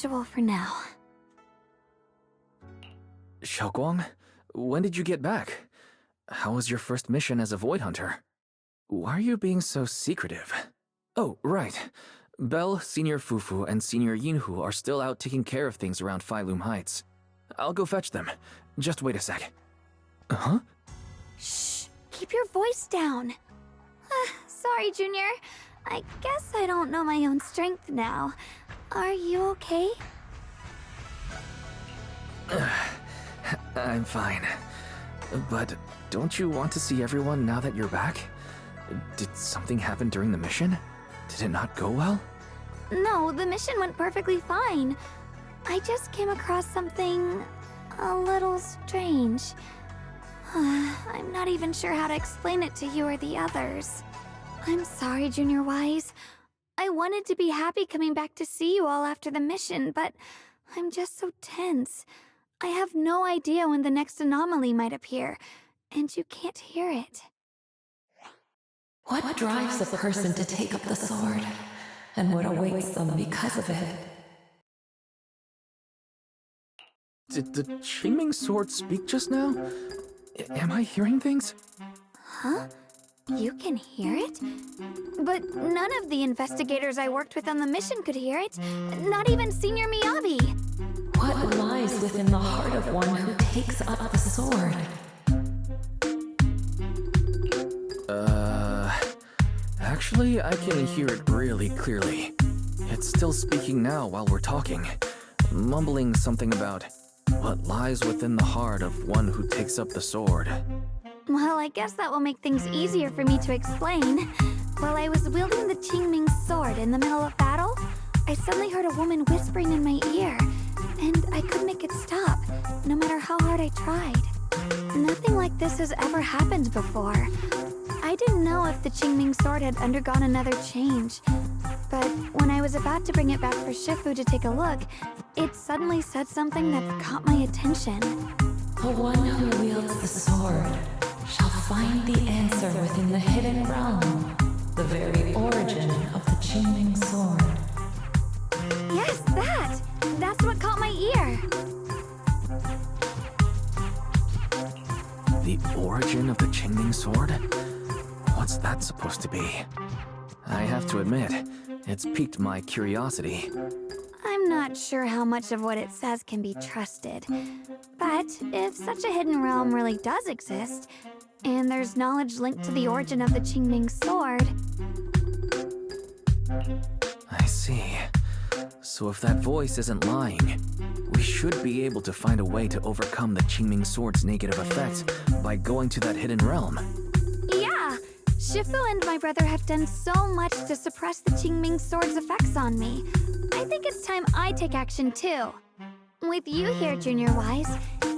usual for now. Xiaoguang, when did you get back? How was your first mission as a Void Hunter? Why are you being so secretive? Oh, right. Belle, Senior Fufu, and Senior Yinhu are still out taking care of things around Phylum Heights. I'll go fetch them. Just wait a sec. Huh? Shh! Keep your voice down. Sorry, Junior. I guess I don't know my own strength now. Are you okay? I'm fine. But don't you want to see everyone now that you're back? Did something happen during the mission? Did it not go well? No, the mission went perfectly fine. I just came across something a little strange. I'm not even sure how to explain it to you or the others. I'm sorry, Junior Wise. I wanted to be happy coming back to see you all after the mission, but I'm just so tense. I have no idea when the next anomaly might appear, and you can't hear it. What drives a person to take up the sword, and what awaits them because of it? Did the Qingming sword speak just now? Am I hearing things? Huh? You can hear it? But none of the investigators I worked with on the mission could hear it. Not even Senior Miyabi. What lies within the heart of one who takes up the sword? Actually, I can hear it really clearly. It's still speaking now while we're talking, mumbling something about what lies within the heart of one who takes up the sword. Well, I guess that will make things easier for me to explain. While I was wielding the Qingming sword in the middle of battle, I suddenly heard a woman whispering in my ear, and I couldn't make it stop, no matter how hard I tried. Nothing like this has ever happened before. I didn't know if the Qingming sword had undergone another change, but when I was about to bring it back for Shifu to take a look, it suddenly said something that caught my attention. The one who wields the sword shall find the answer within the hidden realm, the very origin of the Qingming sword. Yes, that! That's what caught my ear! The origin of the Qingming sword? What's that supposed to be? I have to admit, it's piqued my curiosity. I'm not sure how much of what it says can be trusted. But if such a hidden realm really does exist, and there's knowledge linked to the origin of the Qingming sword... I see. So if that voice isn't lying, we should be able to find a way to overcome the Qingming sword's negative effects by going to that hidden realm. Yeah! Shifu and my brother have done so much to suppress the Qingming sword's effects on me. I think it's time I take action too. With you here, Junior Wise,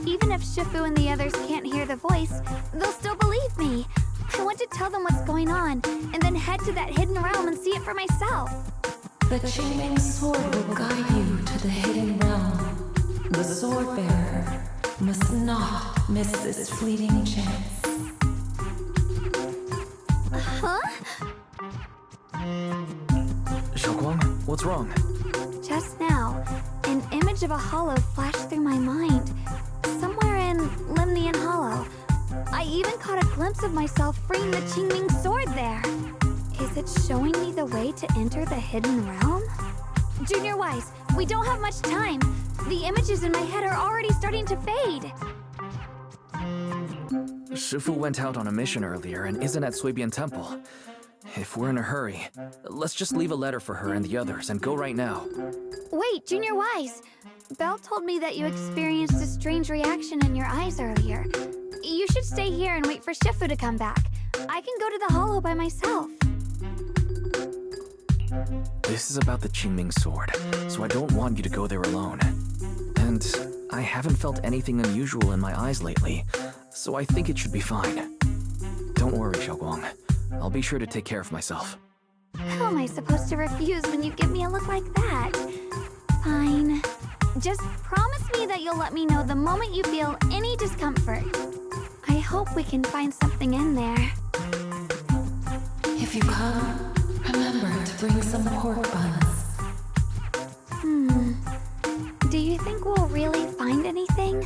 even if Shifu and the others can't hear the voice, they'll still believe me. I want to tell them what's going on, and then head to that hidden realm and see it for myself. The Qingming sword will guide you to the hidden realm. The sword bearer must not miss this fleeting chance. Huh? Xiaoguang, what's wrong? Just now, an image of a hollow flashed through my mind. Somewhere in Limnian Hollow. I even caught a glimpse of myself freeing the Qingming sword there. Is it showing me the way to enter the hidden realm? Junior Wise, we don't have much time. The images in my head are already starting to fade. Shifu went out on a mission earlier and isn't at Suibian Temple. If we're in a hurry, let's just leave a letter for her and the others and go right now. Wait, Junior Wise. Belle told me that you experienced a strange reaction in your eyes earlier. You should stay here and wait for Shifu to come back. I can go to the hollow by myself. This is about the Qingming sword, so I don't want you to go there alone. And I haven't felt anything unusual in my eyes lately, so I think it should be fine. Don't worry, Xiaoguang. I'll be sure to take care of myself. How am I supposed to refuse when you give me a look like that? Fine. Just promise me that you'll let me know the moment you feel any discomfort. I hope we can find something in there. If you come, remember to bring some pork buns. Do you think we'll really find anything?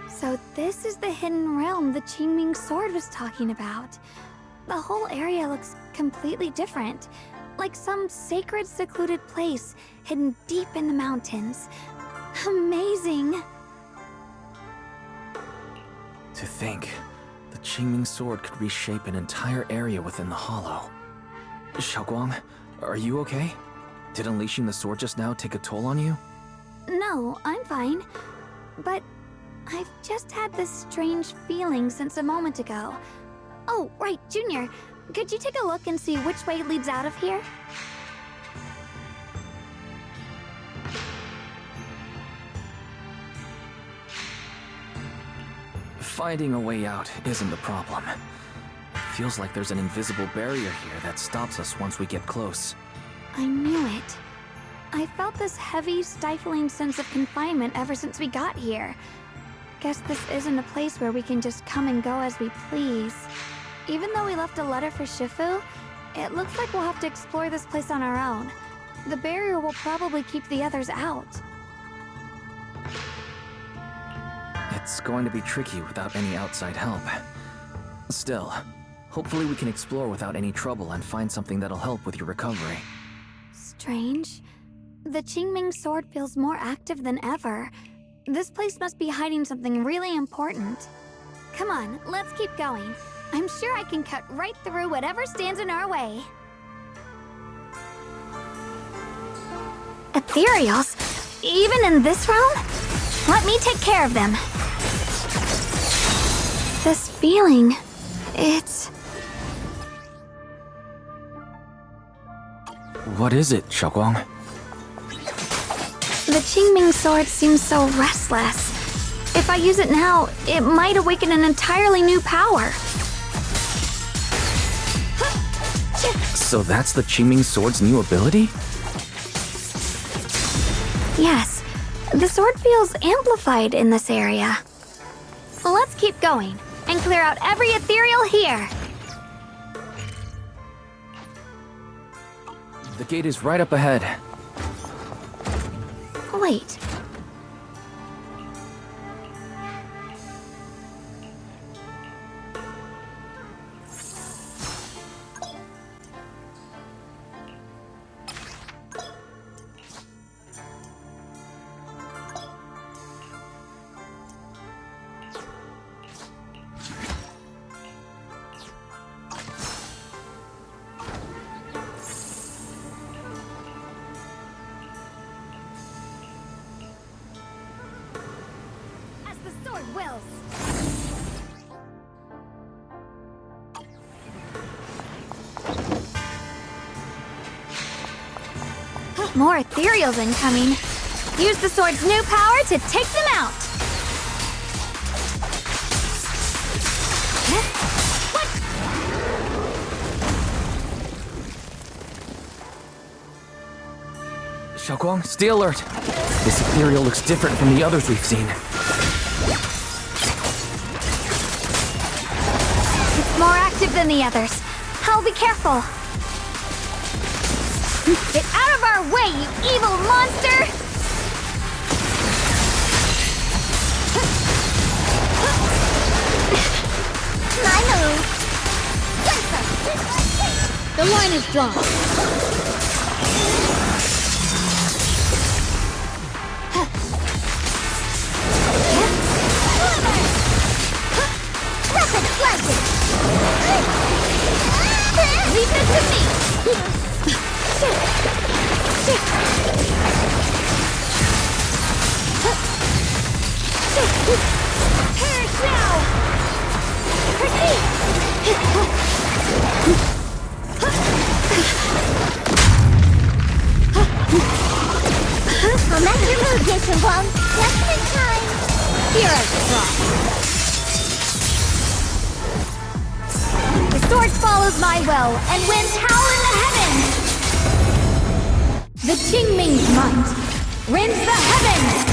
So this is the hidden realm the Qingming sword was talking about. The whole area looks completely different, like some sacred, secluded place hidden deep in the mountains. Amazing! To think, the Qingming sword could reshape an entire area within the hollow. Xiaoguang, are you okay? Did unleashing the sword just now take a toll on you? No, I'm fine. But I've just had this strange feeling since a moment ago. Oh, right, Junior. Could you take a look and see which way leads out of here? Finding a way out isn't the problem. It feels like there's an invisible barrier here that stops us once we get close. I knew it. I felt this heavy, stifling sense of confinement ever since we got here. Guess this isn't a place where we can just come and go as we please. Even though we left a letter for Shifu, it looks like we'll have to explore this place on our own. The barrier will probably keep the others out. It's going to be tricky without any outside help. Still, hopefully we can explore without any trouble and find something that'll help with your recovery. Strange. The Qingming sword feels more active than ever. This place must be hiding something really important. Come on, let's keep going. I'm sure I can cut right through whatever stands in our way. Ethereals? Even in this realm? Let me take care of them. This feeling, it's... What is it, Xiaoguang? The Qingming sword seems so restless. If I use it now, it might awaken an entirely new power. So that's the Qingming sword's new ability? Yes, the sword feels amplified in this area. Let's keep going and clear out every ethereal here. The gate is right up ahead. Wait. Wills. More ethereals incoming. Use the sword's new power to take them out. What? Xiaoguang, stay alert. This ethereal looks different from the others we've seen. More active than the others. I'll be careful. Get out of our way, you evil monster! My move. The line is drawn. Rapid flashing! Leave it to me! Master move, Yeshengwang. Just in time. Here I strong. The sword follows my will, and winds howl in the heavens! The Qingming's might rends the heavens!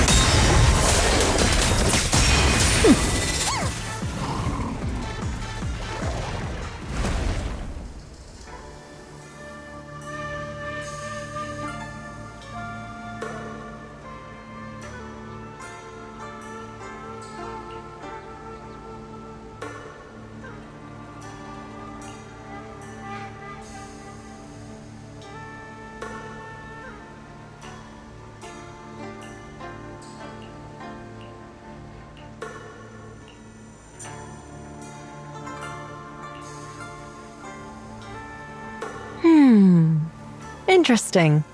Interesting.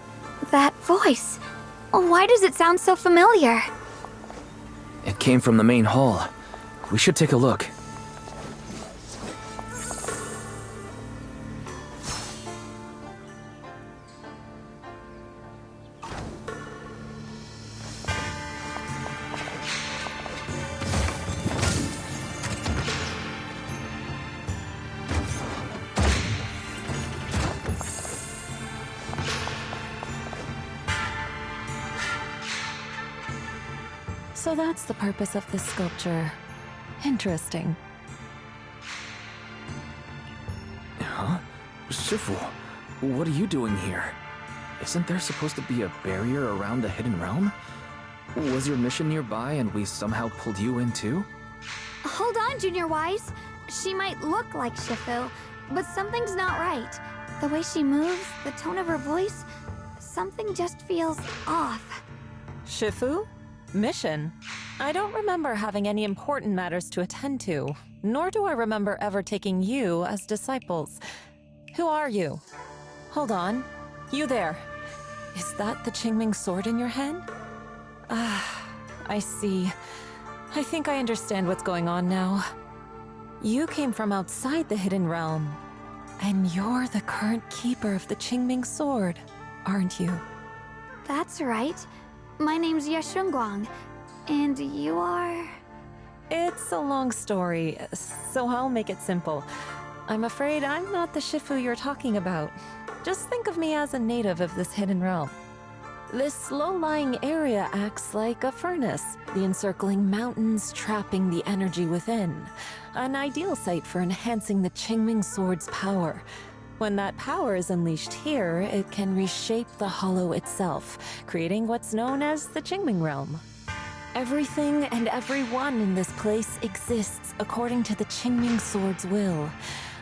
That voice. Why does it sound so familiar? It came from the main hall. We should take a look. So that's the purpose of this sculpture. Interesting. Huh? Shifu, what are you doing here? Isn't there supposed to be a barrier around the hidden realm? Was your mission nearby and we somehow pulled you in too? Hold on, Junior Wise. She might look like Shifu, but something's not right. The way she moves, the tone of her voice, something just feels off. Shifu? Mission? I don't remember having any important matters to attend to, nor do I remember ever taking you as disciples. Who are you? Hold on. You there. Is that the Qingming sword in your hand? Ah, I see. I think I understand what's going on now. You came from outside the hidden realm, and you're the current keeper of the Qingming sword, aren't you? That's right. My name's Yeshengwang, and you are... It's a long story, so I'll make it simple. I'm afraid I'm not the Shifu you're talking about. Just think of me as a native of this hidden realm. This low-lying area acts like a furnace, the encircling mountains trapping the energy within. An ideal site for enhancing the Qingming sword's power. When that power is unleashed here, it can reshape the hollow itself, creating what's known as the Qingming realm. Everything and everyone in this place exists according to the Qingming sword's will,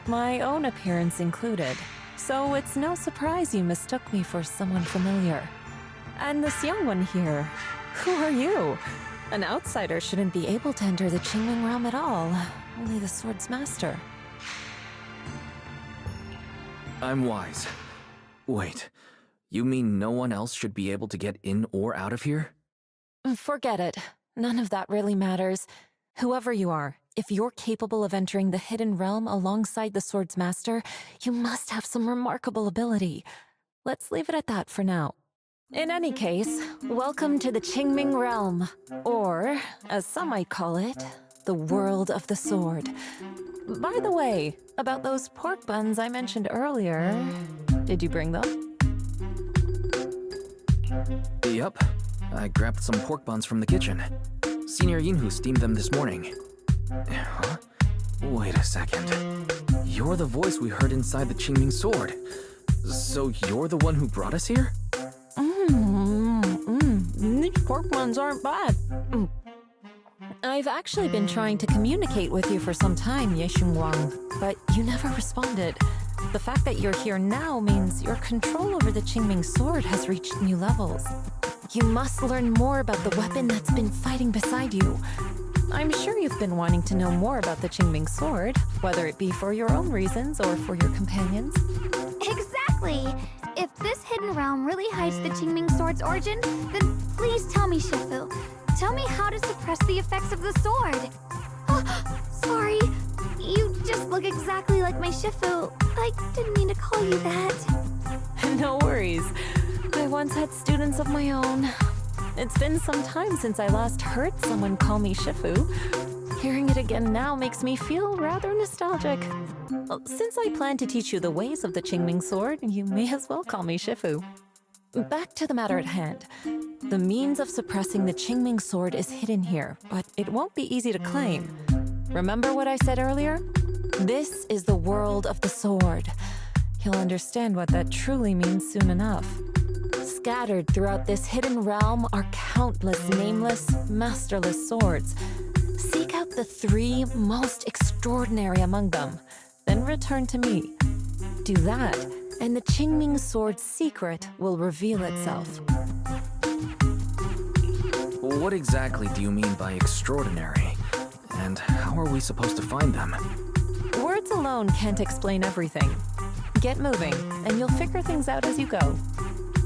my own appearance included. So it's no surprise you mistook me for someone familiar. And this young one here, who are you? An outsider shouldn't be able to enter the Qingming realm at all, only the sword's master. I'm Wise. Wait, you mean no one else should be able to get in or out of here? Forget it. None of that really matters. Whoever you are, if you're capable of entering the hidden realm alongside the sword's master, you must have some remarkable ability. Let's leave it at that for now. In any case, welcome to the Qingming realm, or, as some might call it, the world of the sword. By the way, about those pork buns I mentioned earlier, did you bring them? Yup. I grabbed some pork buns from the kitchen. Senior Yinhu steamed them this morning. Huh? Wait a second. You're the voice we heard inside the Qingming sword. So you're the one who brought us here? These pork buns aren't bad. I've actually been trying to communicate with you for some time, Yeshengwang, but you never responded. The fact that you're here now means your control over the Qingming sword has reached new levels. You must learn more about the weapon that's been fighting beside you. I'm sure you've been wanting to know more about the Qingming sword, whether it be for your own reasons or for your companions. Exactly! If this hidden realm really hides the Qingming sword's origin, then please tell me, Shifu. Tell me how to suppress the effects of the sword. Oh, sorry. You just look exactly like my Shifu. I didn't mean to call you that. No worries. I once had students of my own. It's been some time since I last heard someone call me Shifu. Hearing it again now makes me feel rather nostalgic. Well, since I plan to teach you the ways of the Qingming sword, you may as well call me Shifu. Back to the matter at hand. The means of suppressing the Qingming sword is hidden here, but it won't be easy to claim. Remember what I said earlier? This is the world of the sword. You'll understand what that truly means soon enough. Scattered throughout this hidden realm are countless nameless, masterless swords. Seek out the 3 most extraordinary among them, then return to me. Do that, and the Qingming sword's secret will reveal itself. What exactly do you mean by extraordinary? And how are we supposed to find them? Words alone can't explain everything. Get moving, and you'll figure things out as you go.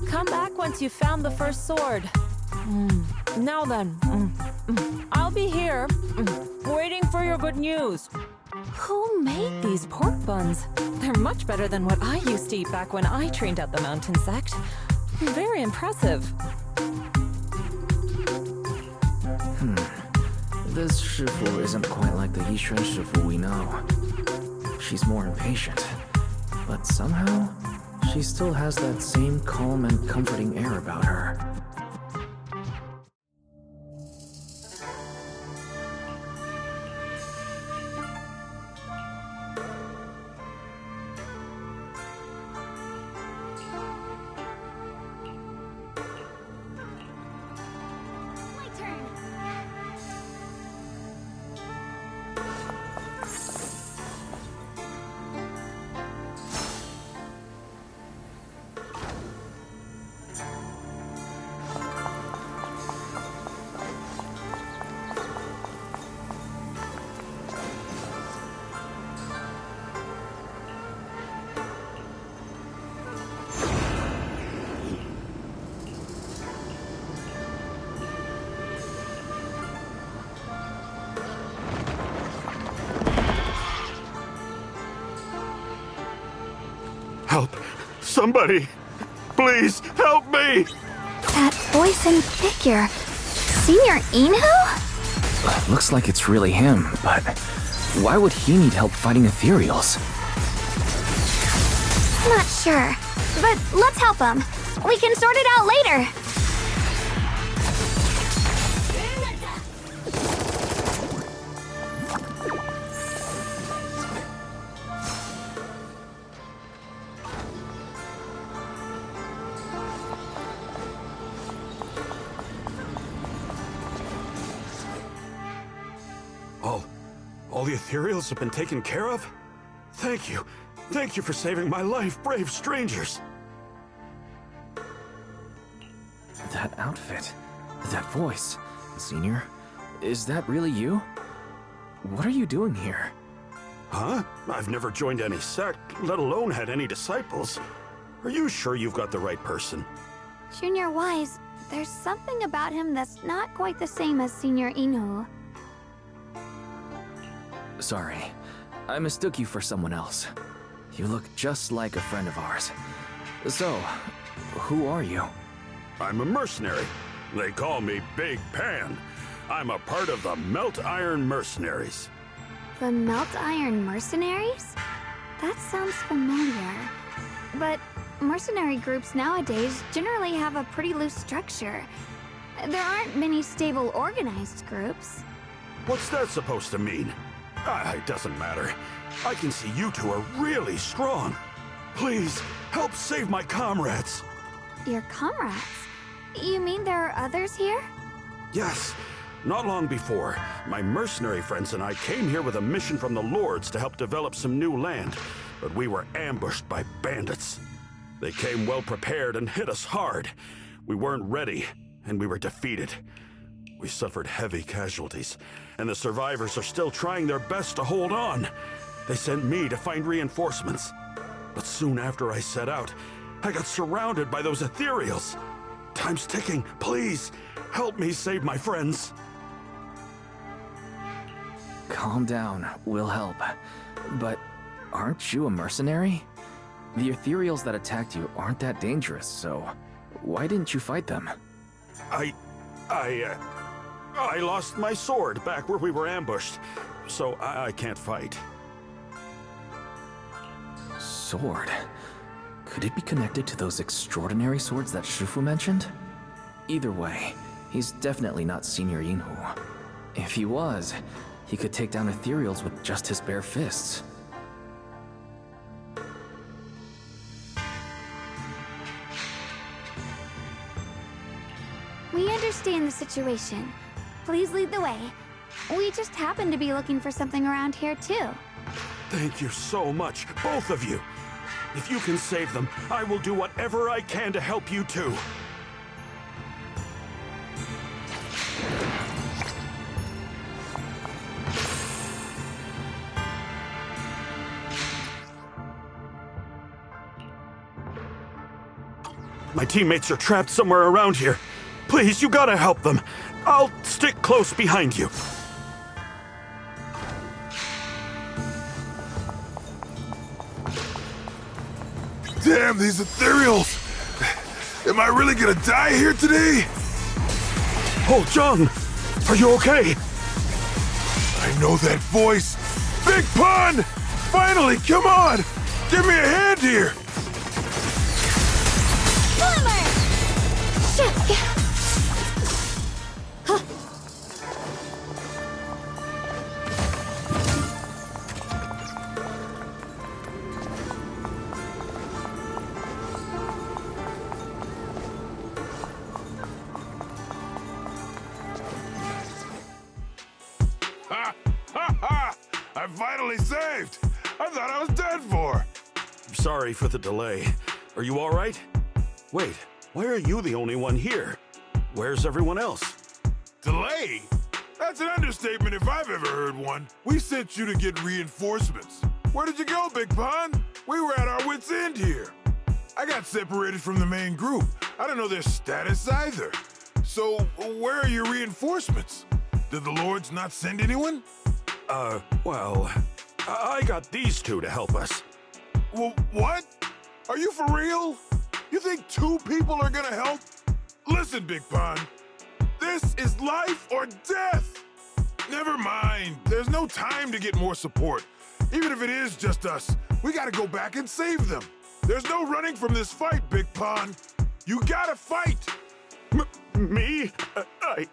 Come back once you've found the first sword. Now then, I'll be here, waiting for your good news. Who made these pork buns? They're much better than what I used to eat back when I trained at the mountain sect. Very impressive. This Shifu isn't quite like the Yixuan Shifu we know. She's more impatient, but somehow, she still has that same calm and comforting air about her. My turn. Help! Somebody! Please, help me! That voice and figure. Senior Inho? Looks like it's really him, but why would he need help fighting ethereals? Not sure. But let's help him. We can sort it out later. All the ethereals have been taken care of? Thank you. Thank you for saving my life, brave strangers. That outfit, that voice, Senior, is that really you? What are you doing here? Huh? I've never joined any sect, let alone had any disciples. Are you sure you've got the right person? Junior Wise, there's something about him that's not quite the same as Senior Inho. Sorry, I mistook you for someone else. You look just like a friend of ours. So, who are you? I'm a mercenary. They call me Big Pan. I'm a part of the Melt Iron Mercenaries. The Melt Iron Mercenaries? That sounds familiar. But mercenary groups nowadays generally have a pretty loose structure. There aren't many stable organized groups. What's that supposed to mean? It doesn't matter. I can see you two are really strong. Please, help save my comrades. Your comrades? You mean there are others here? Yes. Not long before, my mercenary friends and I came here with a mission from the Lords to help develop some new land, but we were ambushed by bandits. They came well prepared and hit us hard. We weren't ready, and we were defeated. We suffered heavy casualties, and the survivors are still trying their best to hold on. They sent me to find reinforcements. But soon after I set out, I got surrounded by those ethereals. Time's ticking. Please, help me save my friends. Calm down, we'll help. But aren't you a mercenary? The ethereals that attacked you aren't that dangerous, so why didn't you fight them? I lost my sword back where we were ambushed, so I can't fight. Sword? Could it be connected to those extraordinary swords that Shifu mentioned? Either way, he's definitely not Senior Yinhu. If he was, he could take down ethereals with just his bare fists. We understand the situation. Please lead the way. We just happen to be looking for something around here, too. Thank you so much, both of you. If you can save them, I will do whatever I can to help you too. My teammates are trapped somewhere around here. Please, you gotta help them. I'll stick close behind you. Damn, these ethereals! Am I really gonna die here today? Oh, John! Are you okay? I know that voice! Big Pun! Finally, come on! Give me a hand here! Boomer! Shit! Ha! Ha ha! I'm finally saved! I thought I was dead for! Sorry for the delay. Are you all right? Wait, why are you the only one here? Where's everyone else? Delay? That's an understatement if I've ever heard one. We sent you to get reinforcements. Where did you go, Big Pun? We were at our wits' end here. I got separated from the main group. I don't know their status either. So, where are your reinforcements? Did the Lords not send anyone? Well, I got these two to help us. What? Are you for real? You think 2 people are gonna help? Listen, Big Pun. This is life or death. Never mind. There's no time to get more support. Even if it is just us, we gotta go back and save them. There's no running from this fight, Big Pun. You gotta fight. Me? I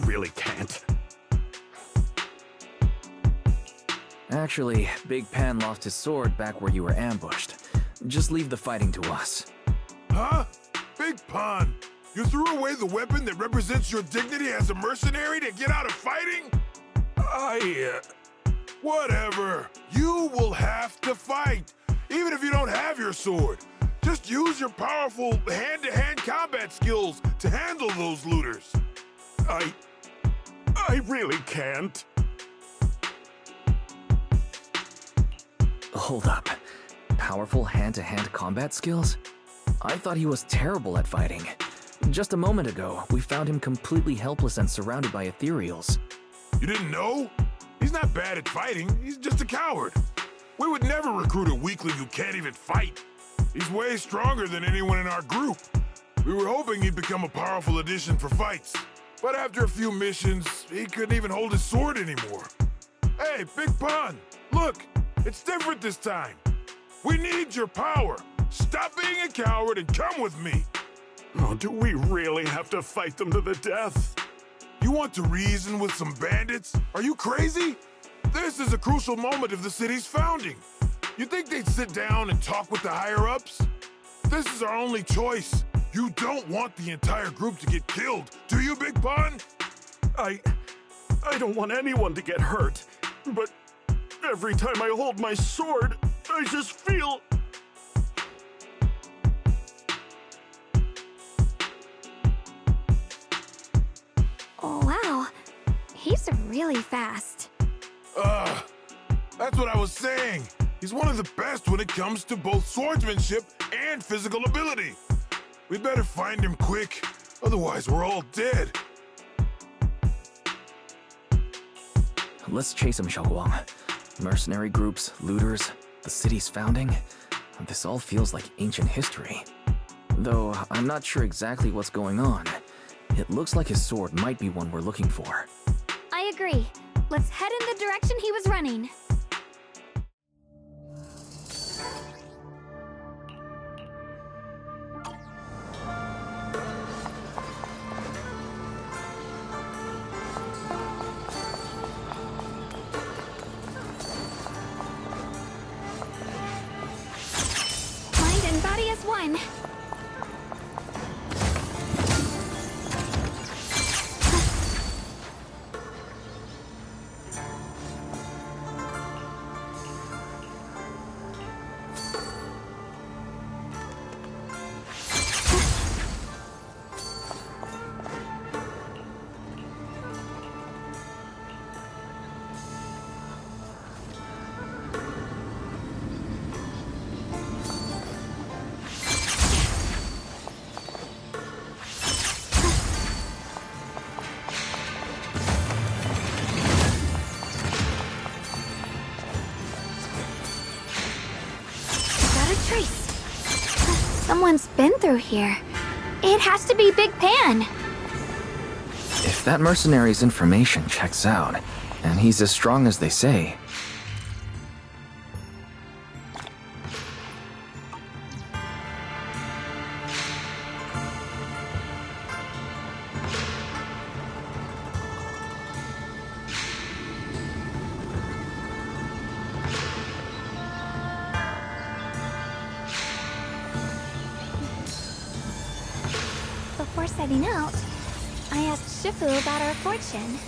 really can't. Actually, Big Pan lost his sword back where you were ambushed. Just leave the fighting to us. Huh? Big Pun, you threw away the weapon that represents your dignity as a mercenary to get out of fighting? Whatever. You will have to fight, even if you don't have your sword. Just use your powerful hand-to-hand combat skills to handle those looters. I really can't. Hold up. Powerful hand-to-hand combat skills? I thought he was terrible at fighting. Just a moment ago, we found him completely helpless and surrounded by ethereals. You didn't know? He's not bad at fighting, he's just a coward. We would never recruit a weakling who can't even fight. He's way stronger than anyone in our group. We were hoping he'd become a powerful addition for fights. But after a few missions, he couldn't even hold his sword anymore. Hey, Big Pun, look, it's different this time. We need your power. Stop being a coward and come with me. Oh, do we really have to fight them to the death? You want to reason with some bandits? Are you crazy? This is a crucial moment of the city's founding. You think they'd sit down and talk with the higher-ups? This is our only choice. You don't want the entire group to get killed, do you, Big Pun? I don't want anyone to get hurt, but every time I hold my sword, I just feel... Oh, wow. He's really fast. That's what I was saying. He's one of the best when it comes to both swordsmanship and physical ability. We'd better find him quick, otherwise we're all dead. Let's chase him, Xiaoguang. Mercenary groups, looters, the city's founding. This all feels like ancient history. though I'm not sure exactly what's going on. It looks like his sword might be one we're looking for. I agree. Let's head in the direction he was running. Mind and body as one. Someone's been through here. It has to be Big Pan. If that mercenary's information checks out, and he's as strong as they say, Before setting out, I asked Shifu about our fortune.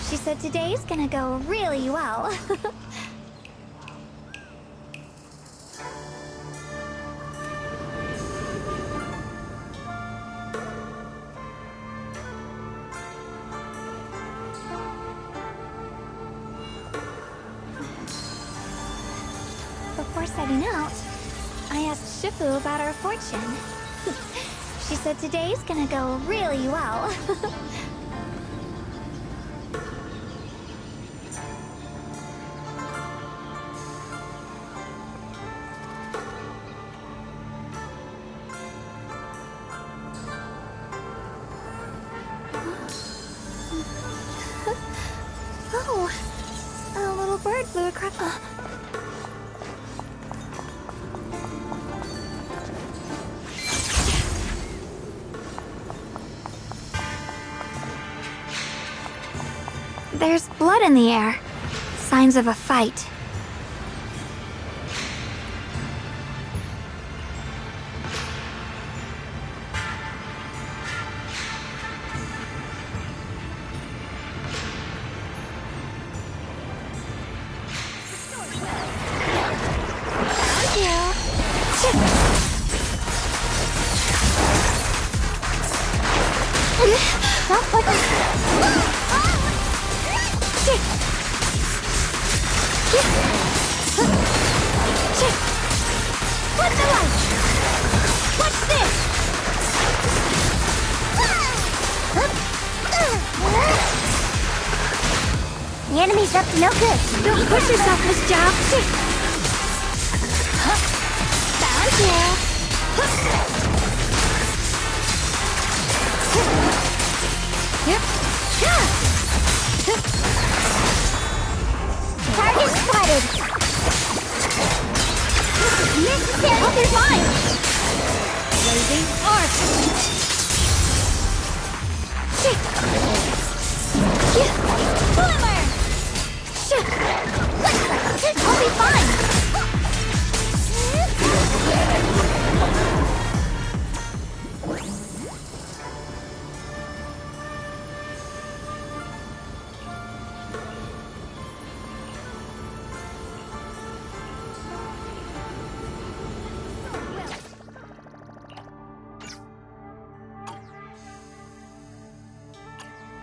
She said today's gonna go really well. Before setting out, I asked Shifu about our fortune. She said today's gonna go really well. Oh, a little bird flew across. There's blood in the air. Signs of a fight. Found you. What's the light? What's this? The enemy's up to no good. Don't push yourself, Miss Job. Found you. Target spotted. Necessary. Hope you're fine. Blazing arc. Boomer. I'll be fine.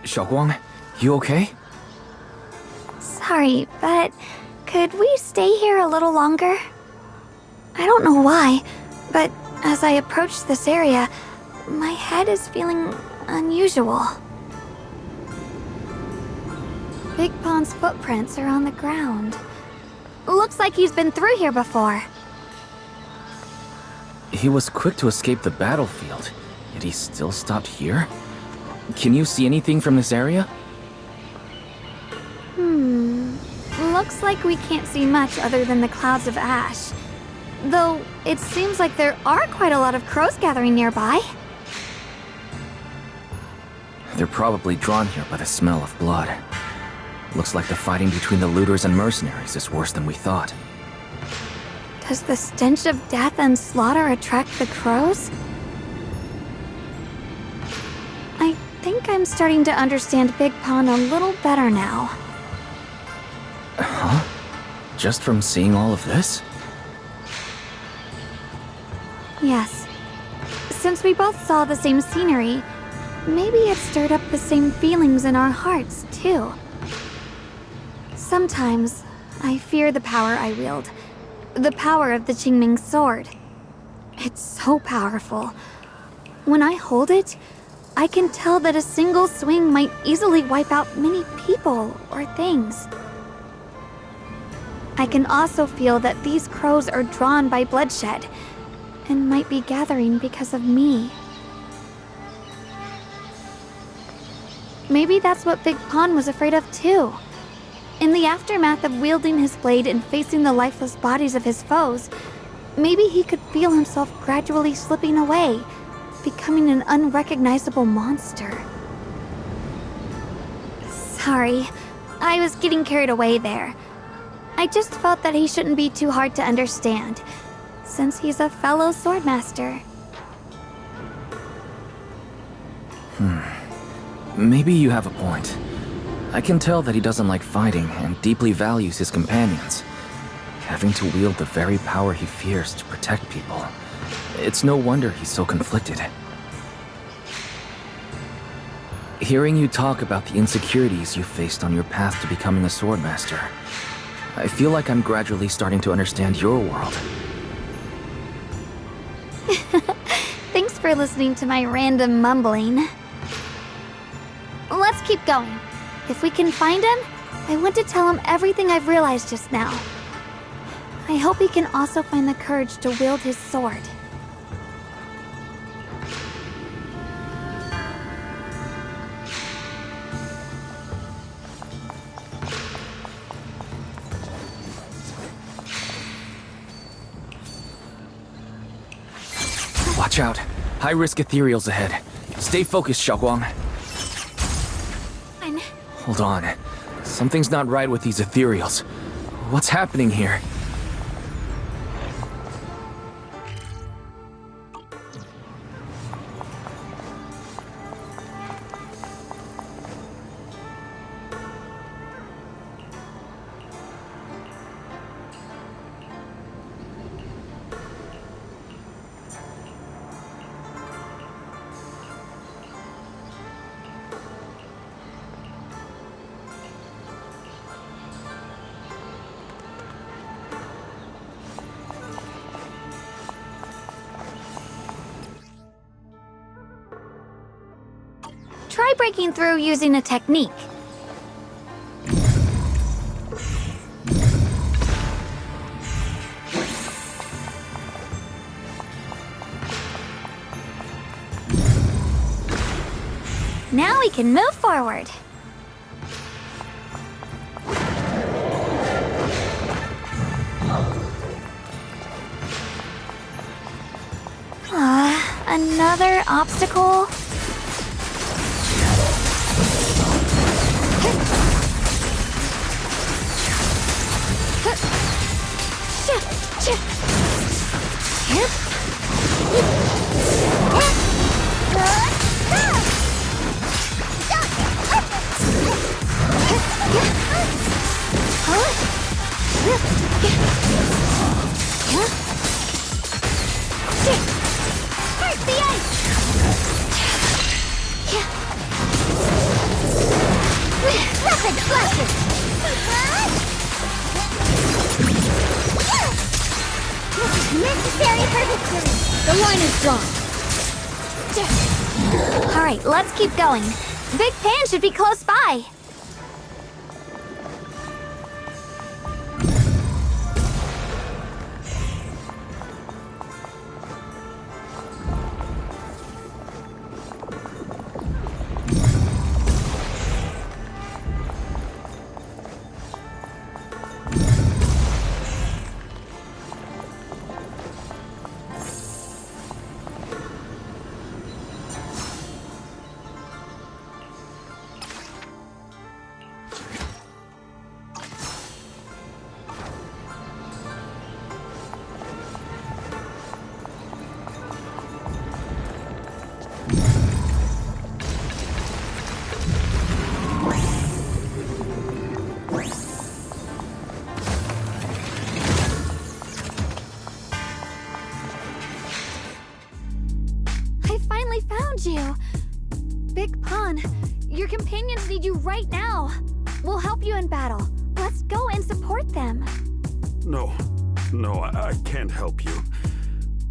Xiaoguang, you okay? Sorry, but could we stay here a little longer? I don't know why, but as I approach this area, my head is feeling unusual. Big Pond's footprints are on the ground. Looks like he's been through here before. He was quick to escape the battlefield, yet he still stopped here? Can you see anything from this area? Looks like we can't see much other than the clouds of ash. Though, it seems like there are quite a lot of crows gathering nearby. They're probably drawn here by the smell of blood. Looks like the fighting between the looters and mercenaries is worse than we thought. Does the stench of death and slaughter attract the crows? I think I'm starting to understand Big Pond a little better now. Huh? Just from seeing all of this? Yes. Since we both saw the same scenery, maybe it stirred up the same feelings in our hearts, too. Sometimes, I fear the power I wield. The power of the Qingming sword. It's so powerful. When I hold it, I can tell that a single swing might easily wipe out many people or things. I can also feel that these crows are drawn by bloodshed, and might be gathering because of me. Maybe that's what Big Pond was afraid of too. In the aftermath of wielding his blade and facing the lifeless bodies of his foes, maybe he could feel himself gradually slipping away, becoming an unrecognizable monster. Sorry, I was getting carried away there. I just felt that he shouldn't be too hard to understand, since he's a fellow swordmaster. Maybe you have a point. I can tell that he doesn't like fighting and deeply values his companions. Having to wield the very power he fears to protect people. It's no wonder he's so conflicted. Hearing you talk about the insecurities you faced on your path to becoming a swordmaster, I feel like I'm gradually starting to understand your world. Thanks for listening to my random mumbling. Let's keep going. If we can find him, I want to tell him everything I've realized just now. I hope he can also find the courage to wield his sword. Watch out. High-risk ethereals ahead. Stay focused, Xiaoguang. Fine. Hold on. Something's not right with these ethereals. What's happening here? Try breaking through using a technique. Now we can move forward. Another obstacle? Necessary for victory. The line is drawn. Alright, let's keep going. Big Pan should be close by. finally found you! Big Pawn, your companions need you right now! We'll help you in battle. Let's go and support them! No, I can't help you.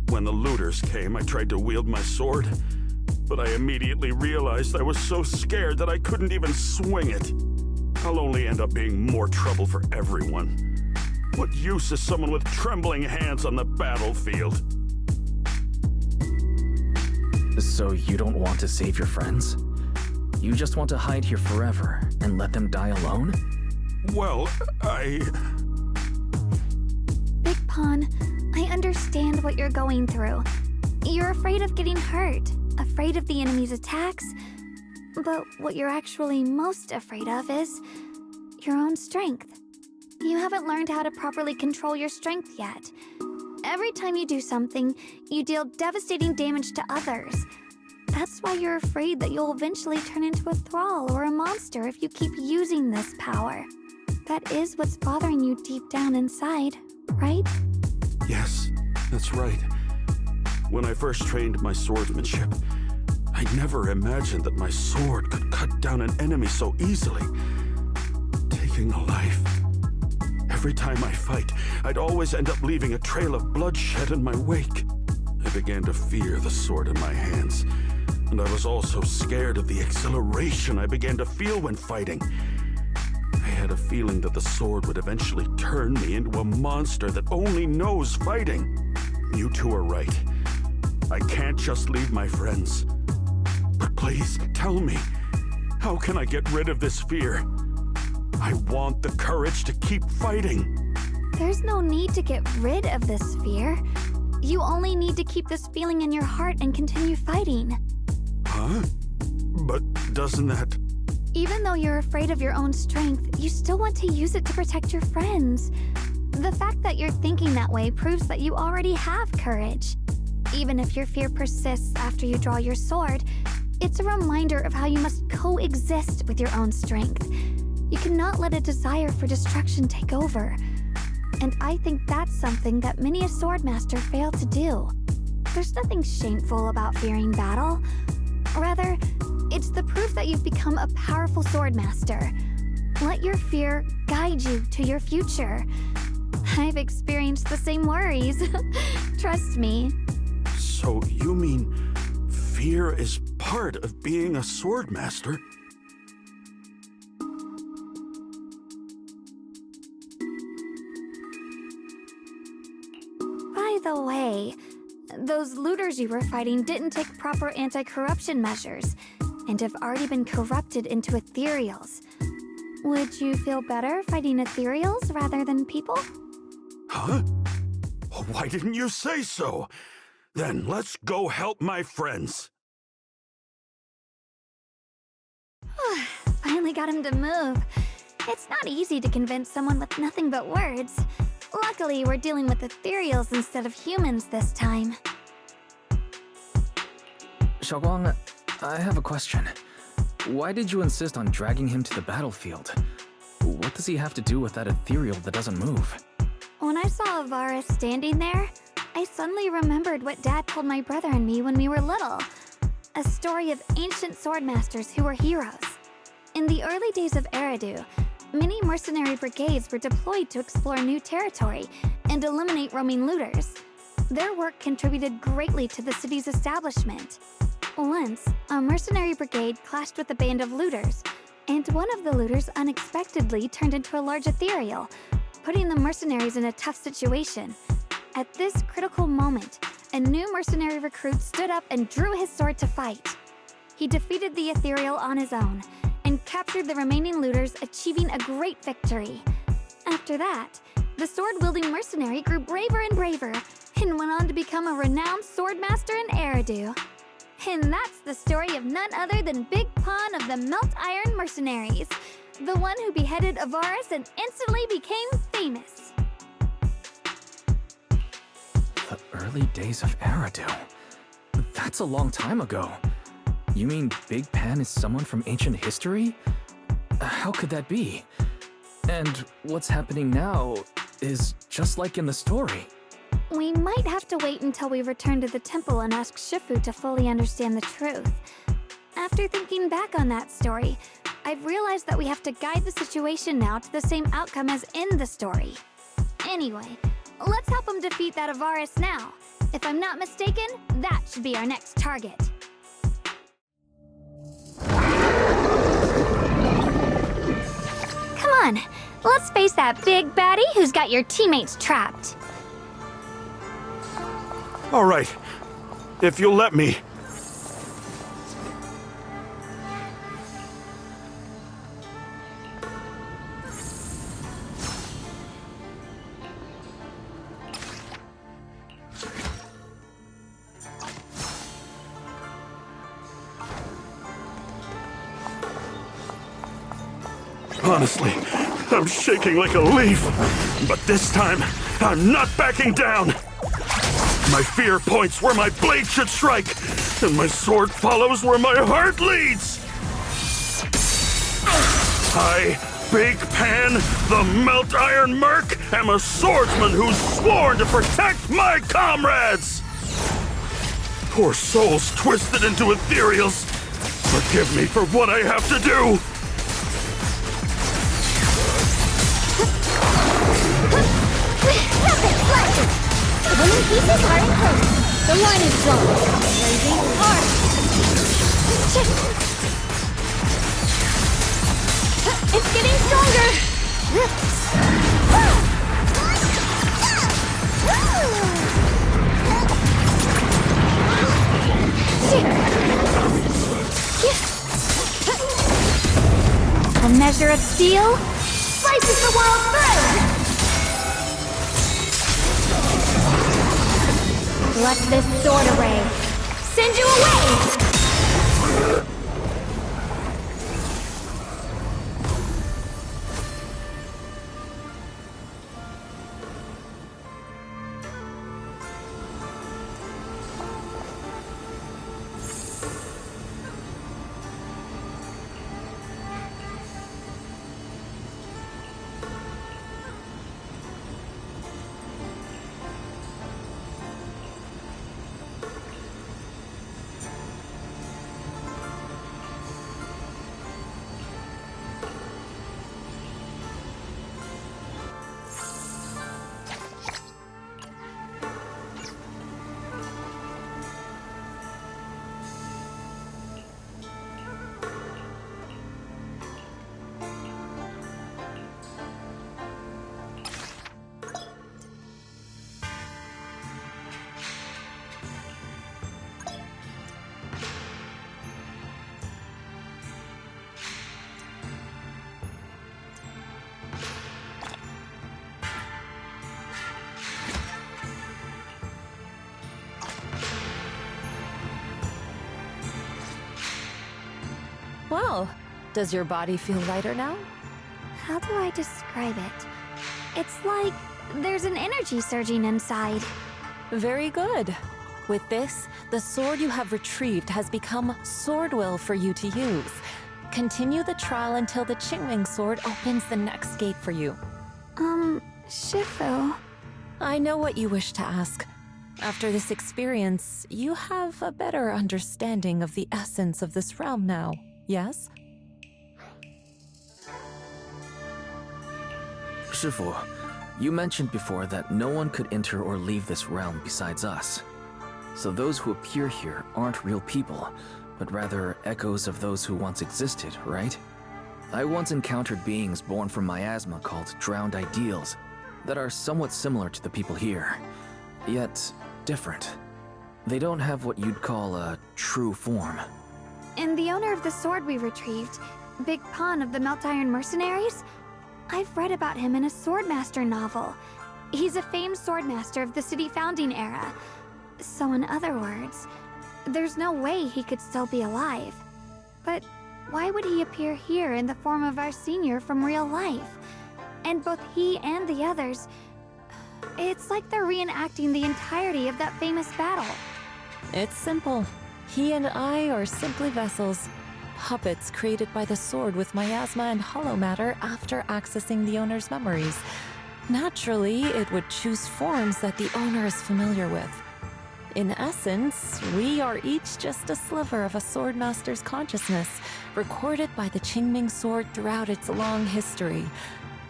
When the looters came, I tried to wield my sword, but I immediately realized I was so scared that I couldn't even swing it. I'll only end up being more trouble for everyone. What use is someone with trembling hands on the battlefield? So you don't want to save your friends? You just want to hide here forever and let them die alone? Well, Big Pawn, I understand what you're going through. You're afraid of getting hurt, afraid of the enemy's attacks, but what you're actually most afraid of is your own strength. You haven't learned how to properly control your strength yet. Every time you do something, you deal devastating damage to others. That's why you're afraid that you'll eventually turn into a thrall or a monster if you keep using this power. That is what's bothering you deep down inside, right? Yes, that's right. When I first trained my swordsmanship, I never imagined that my sword could cut down an enemy so easily, taking a life. Every time I fight, I'd always end up leaving a trail of bloodshed in my wake. I began to fear the sword in my hands, and I was also scared of the exhilaration I began to feel when fighting. I had a feeling that the sword would eventually turn me into a monster that only knows fighting. You two are right. I can't just leave my friends. But please, tell me, how can I get rid of this fear? I want the courage to keep fighting. There's no need to get rid of this fear. You only need to keep this feeling in your heart and continue fighting. Huh? But doesn't that... Even though you're afraid of your own strength, you still want to use it to protect your friends. The fact that you're thinking that way proves that you already have courage. Even if your fear persists after you draw your sword, it's a reminder of how you must coexist with your own strength. You cannot let a desire for destruction take over. And I think that's something that many a swordmaster fail to do. There's nothing shameful about fearing battle. Rather, it's the proof that you've become a powerful swordmaster. Let your fear guide you to your future. I've experienced the same worries. Trust me. So you mean fear is part of being a swordmaster? By the way, those looters you were fighting didn't take proper anti-corruption measures and have already been corrupted into ethereals. Would you feel better fighting ethereals rather than people? Huh? Why didn't you say so? Then let's go help my friends. Finally got him to move. It's not easy to convince someone with nothing but words. Luckily, we're dealing with ethereals instead of humans this time. Xiaoguang, I have a question. Why did you insist on dragging him to the battlefield? What does he have to do with that ethereal that doesn't move? When I saw Avaris standing there, I suddenly remembered what Dad told my brother and me when we were little. A story of ancient swordmasters who were heroes. In the early days of Eridu, many mercenary brigades were deployed to explore new territory and eliminate roaming looters. Their work contributed greatly to the city's establishment. Once, a mercenary brigade clashed with a band of looters, and one of the looters unexpectedly turned into a large ethereal, putting the mercenaries in a tough situation. At this critical moment, a new mercenary recruit stood up and drew his sword to fight. He defeated the ethereal on his own, and captured the remaining looters, achieving a great victory. After that, the sword-wielding mercenary grew braver and braver, and went on to become a renowned swordmaster in Eridu. And that's the story of none other than Big Pawn of the Melt Iron Mercenaries, the one who beheaded Avaris and instantly became famous. The early days of Eridu. That's a long time ago. You mean Big Pan is someone from ancient history? How could that be? And what's happening now is just like in the story. We might have to wait until we return to the temple and ask Shifu to fully understand the truth. After thinking back on that story, I've realized that we have to guide the situation now to the same outcome as in the story. Anyway, let's help him defeat that Avaris now. If I'm not mistaken, that should be our next target. Come on, let's face that big baddie who's got your teammates trapped. All right, if you'll let me. Honestly, I'm shaking like a leaf. But this time, I'm not backing down. My fear points where my blade should strike, and my sword follows where my heart leads. I, Big Pan, the Melt Iron Merc, am a swordsman who's sworn to protect my comrades. Poor souls twisted into ethereals. Forgive me for what I have to do. The winning pieces are enclosed. The line is drawn. Blazing hard. It's getting stronger! A measure of steel slices the world through! Let this sword array send you away! Well, does your body feel lighter now? How do I describe it? It's like there's an energy surging inside. Very good. With this, the sword you have retrieved has become sword will for you to use. Continue the trial until the Qingming sword opens the next gate for you. Shifu... I know what you wish to ask. After this experience, you have a better understanding of the essence of this realm now, yes? Shifu, you mentioned before that no one could enter or leave this realm besides us. So those who appear here aren't real people, but rather echoes of those who once existed, right? I once encountered beings born from miasma called drowned ideals that are somewhat similar to the people here, yet different. They don't have what you'd call a true form. And the owner of the sword we retrieved, Big Pan of the Melt Iron Mercenaries? I've read about him in a Swordmaster novel. He's a famed swordmaster of the city founding era. So in other words, there's no way he could still be alive. But why would he appear here in the form of our senior from real life? And both he and the others, it's like they're reenacting the entirety of that famous battle. It's simple. He and I are simply vessels. Puppets created by the sword with miasma and hollow matter after accessing the owner's memories. Naturally, it would choose forms that the owner is familiar with. In essence, we are each just a sliver of a swordmaster's consciousness, recorded by the Qingming sword throughout its long history.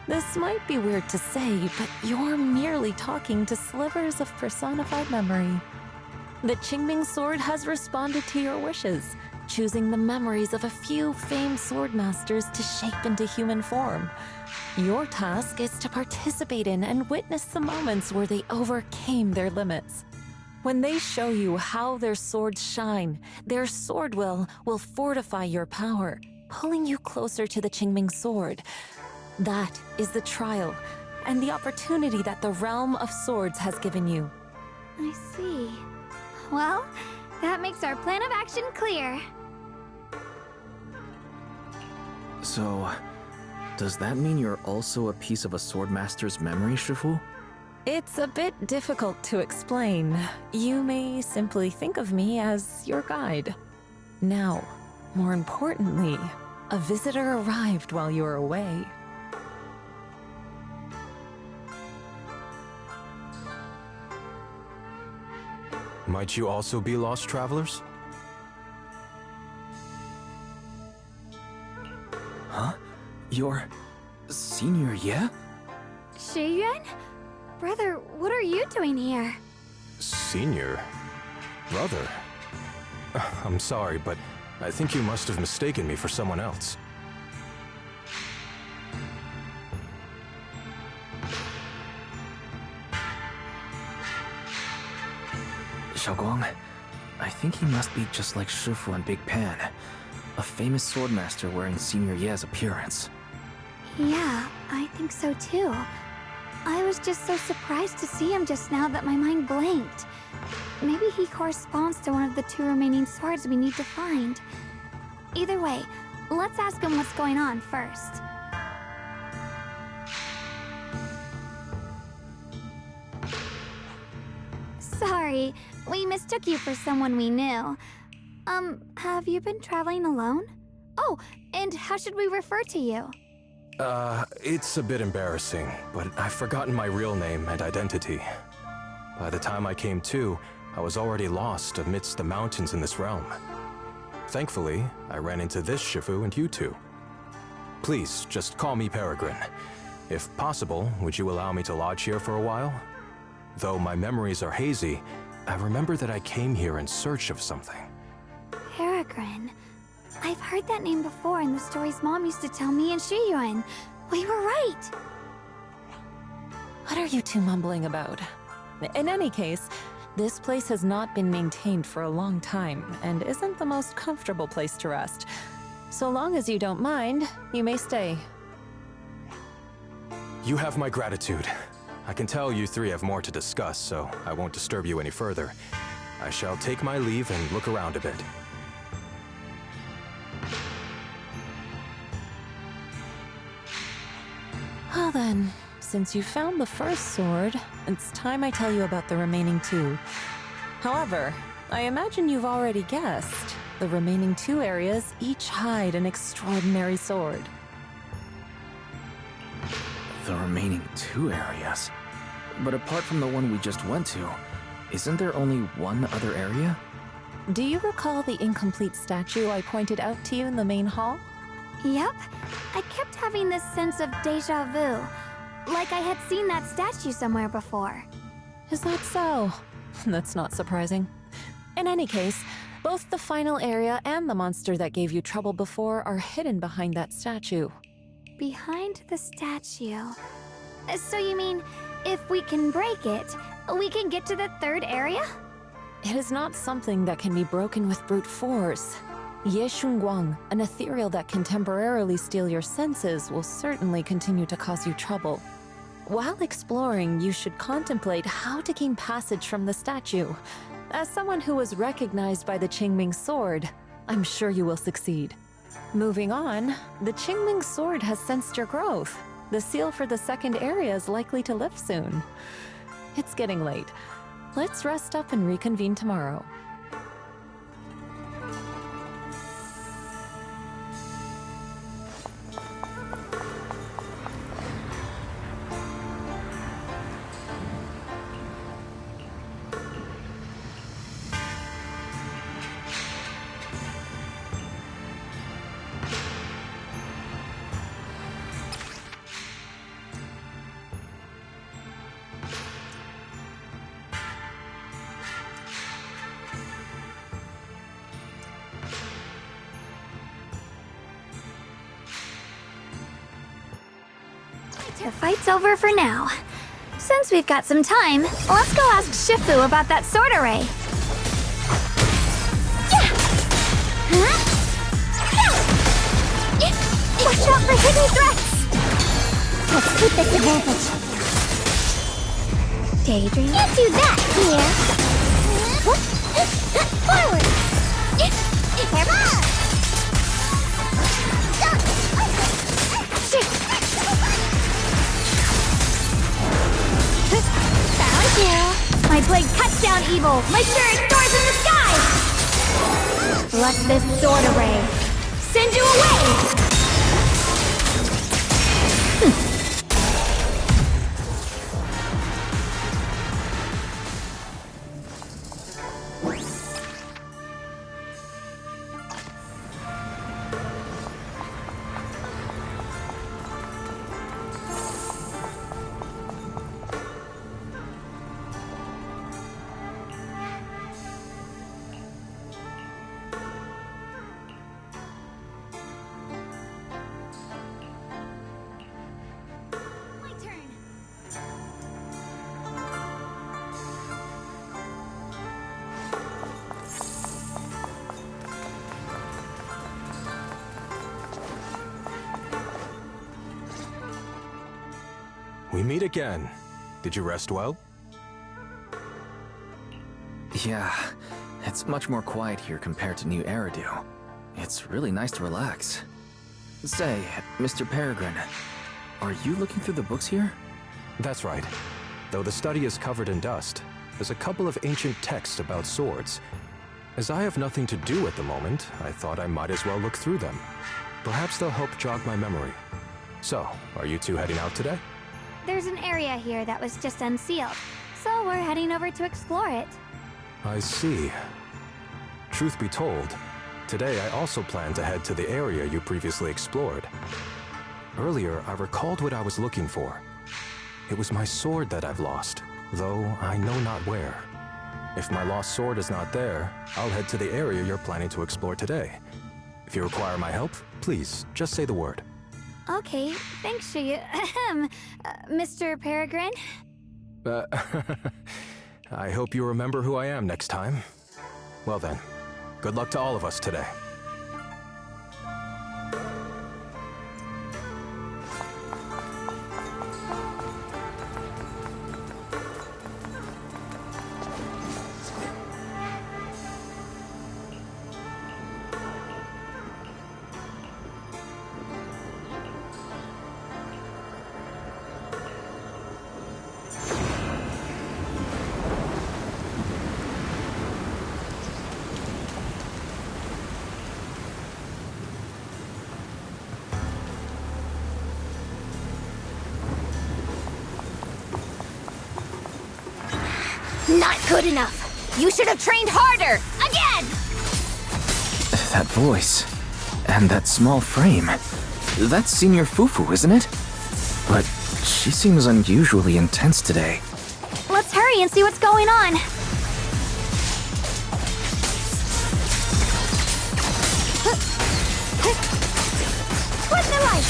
This might be weird to say, but you're merely talking to slivers of personified memory. The Qingming sword has responded to your wishes, choosing the memories of a few famed swordmasters to shape into human form. Your task is to participate in and witness the moments where they overcame their limits. When they show you how their swords shine, their sword will fortify your power, pulling you closer to the Qingming sword. That is the trial, and the opportunity that the realm of swords has given you. I see. Well, that makes our plan of action clear. So, does that mean you're also a piece of a swordmaster's memory, Shifu? It's a bit difficult to explain. You may simply think of me as your guide. Now, more importantly, a visitor arrived while you were away. Might you also be lost travelers? Huh? You're... Senior Ye? Shiyuan? Brother, what are you doing here? Senior? Brother? I'm sorry, but I think you must have mistaken me for someone else. Xiaoguang, I think he must be just like Shifu and Big Pan, a famous swordmaster wearing Senior Ye's appearance. Yeah, I think so too. I was just so surprised to see him just now that my mind blanked. Maybe he corresponds to one of the 2 remaining swords we need to find. Either way, let's ask him what's going on first. Sorry, we mistook you for someone we knew. Have you been traveling alone? Oh, and how should we refer to you? It's a bit embarrassing, but I've forgotten my real name and identity. By the time I came to, I was already lost amidst the mountains in this realm. Thankfully, I ran into this Shifu and you two. Please, just call me Peregrine. If possible, would you allow me to lodge here for a while? Though my memories are hazy, I remember that I came here in search of something. Peregrine. I've heard that name before in the stories Mom used to tell me and Shiyuan. We were right! What are you two mumbling about? In any case, this place has not been maintained for a long time and isn't the most comfortable place to rest. So long as you don't mind, you may stay. You have my gratitude. I can tell you three have more to discuss, so I won't disturb you any further. I shall take my leave and look around a bit. Well then, since you found the first sword, it's time I tell you about the remaining 2. However, I imagine you've already guessed. The remaining 2 areas each hide an extraordinary sword. The remaining 2 areas? But apart from the one we just went to, isn't there only one other area? Do you recall the incomplete statue I pointed out to you in the main hall? Yep. I kept having this sense of déjà vu. Like I had seen that statue somewhere before. Is that so? That's not surprising. In any case, both the final area and the monster that gave you trouble before are hidden behind that statue. Behind the statue. So you mean, if we can break it, we can get to the 3rd area? It is not something that can be broken with brute force. Ye Shunguang, an ethereal that can temporarily steal your senses, will certainly continue to cause you trouble. While exploring, you should contemplate how to gain passage from the statue. As someone who was recognized by the Qingming sword, I'm sure you will succeed. Moving on, the Qingming sword has sensed your growth. The seal for the 2nd area is likely to lift soon. It's getting late. Let's rest up and reconvene tomorrow. Your fight's over for now. Since we've got some time, let's go ask Shifu about that sword array. Watch out for hidden threats! Let's keep this advantage. Daydream. Can't do that here. Forward. Careful. Found you. My blade cuts down evil. Make sure it soars in the sky. Let this sword array send you away. We meet again. Did you rest well? Yeah, it's much more quiet here compared to New Eridu. It's really nice to relax. Say, Mr. Peregrine, are you looking through the books here? That's right. Though the study is covered in dust, there's a couple of ancient texts about swords. As I have nothing to do at the moment, I thought I might as well look through them. Perhaps they'll help jog my memory. So, are you two heading out today? There's an area here that was just unsealed, so we're heading over to explore it. I see. Truth be told, today I also plan to head to the area you previously explored. Earlier, I recalled what I was looking for. It was my sword that I've lost, though I know not where. If my lost sword is not there, I'll head to the area you're planning to explore today. If you require my help, please, just say the word. Okay, thanks, Mr. Peregrine. I hope you remember who I am next time. Well then, good luck to all of us today. Not good enough. You should have trained harder. Again! That voice. And that small frame. That's Senior Fufu, isn't it? But she seems unusually intense today. Let's hurry and see what's going on. What's the light?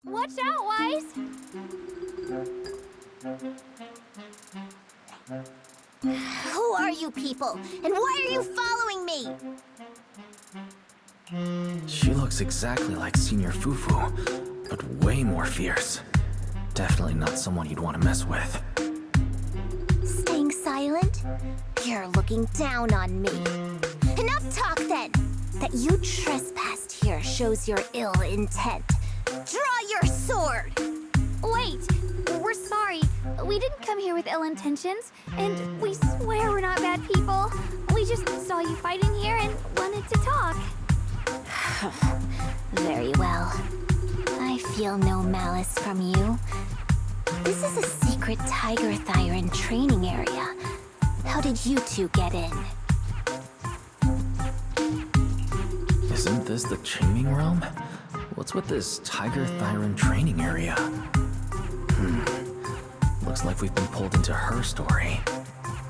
Watch out, Wise! Who are you people? And why are you following me? She looks exactly like Senior Fufu, but way more fierce. Definitely not someone you'd want to mess with. Staying silent? You're looking down on me. Enough talk then! That you trespassed here shows your ill intent. Draw your sword! Wait! We're sorry. We didn't come here with ill intentions, and we swear we're not bad people. We just saw you fighting here and wanted to talk. Very well. I feel no malice from you. This is a secret tiger thyron training area. How did you two get in? Isn't this the Qingming realm? What's with this tiger thyron training area? Looks like we've been pulled into her story.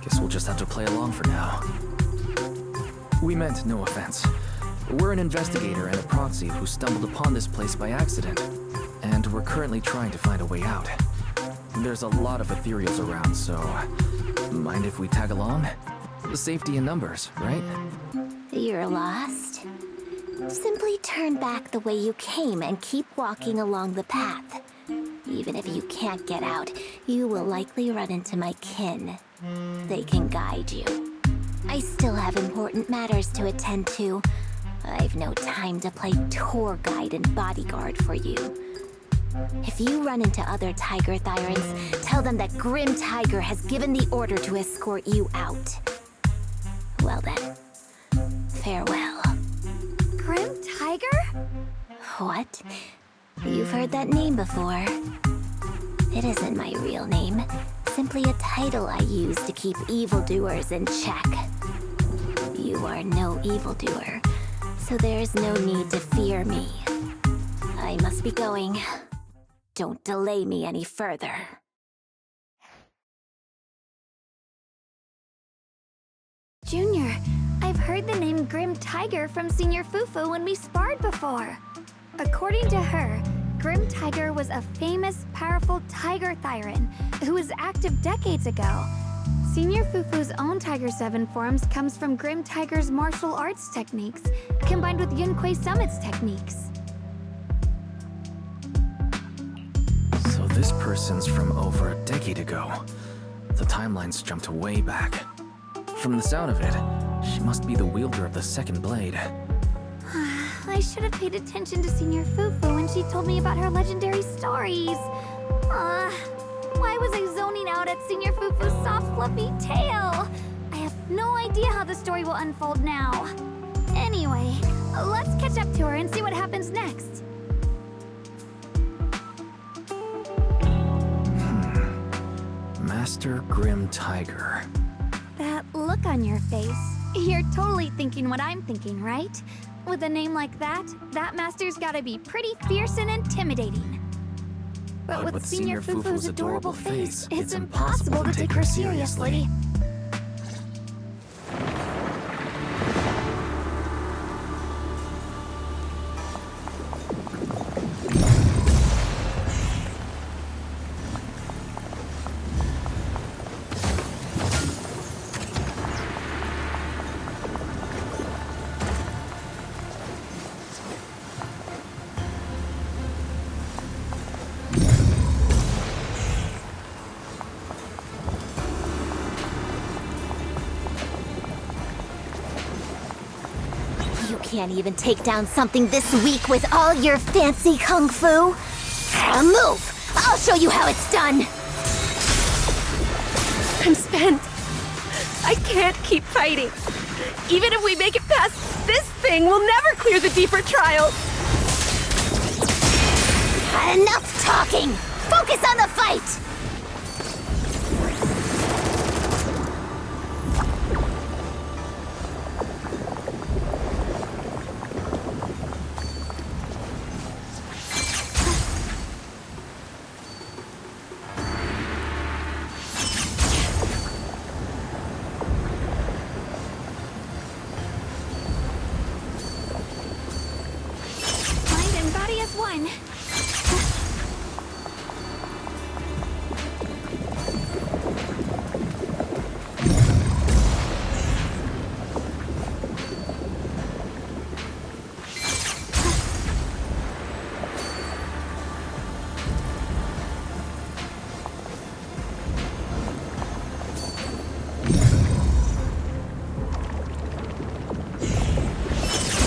Guess we'll just have to play along for now. We meant no offense. We're an investigator and a proxy who stumbled upon this place by accident, and we're currently trying to find a way out. There's a lot of ethereals around, so mind if we tag along? Safety in numbers, right? You're lost? Simply turn back the way you came and keep walking along the path. Even if you can't get out, you will likely run into my kin. They can guide you. I still have important matters to attend to. I've no time to play tour guide and bodyguard for you. If you run into other tiger thyrans, tell them that Grim Tiger has given the order to escort you out. Well then, farewell. Grim Tiger? What? You've heard that name before. It isn't my real name, simply a title I use to keep evildoers in check. You are no evildoer, so there's no need to fear me. I must be going. Don't delay me any further. Junior, I've heard the name Grim Tiger from Senior Fufu when we sparred before. According to her, Grim Tiger was a famous, powerful tiger thyran who was active decades ago. Senior Fufu's own Tiger 7 forms comes from Grim Tiger's martial arts techniques, combined with Yun Kuei Summit's techniques. So this person's from over a decade ago. The timeline's jumped way back. From the sound of it, she must be the wielder of the second blade. I should have paid attention to Senior Fufu when she told me about her legendary stories. Why was I zoning out at Senior Fufu's soft, fluffy tail? I have no idea how the story will unfold now. Anyway, let's catch up to her and see what happens next. Master Grim Tiger. That look on your face. You're totally thinking what I'm thinking, right? With a name like that, that master's gotta be pretty fierce and intimidating. But with Senior Fufu's adorable face, it's impossible to take her seriously. You can't even take down something this weak with all your fancy kung fu. Move! I'll show you how it's done! I'm spent. I can't keep fighting. Even if we make it past this thing, we'll never clear the deeper trials. Enough talking! Focus on the fight! Mind and body as one.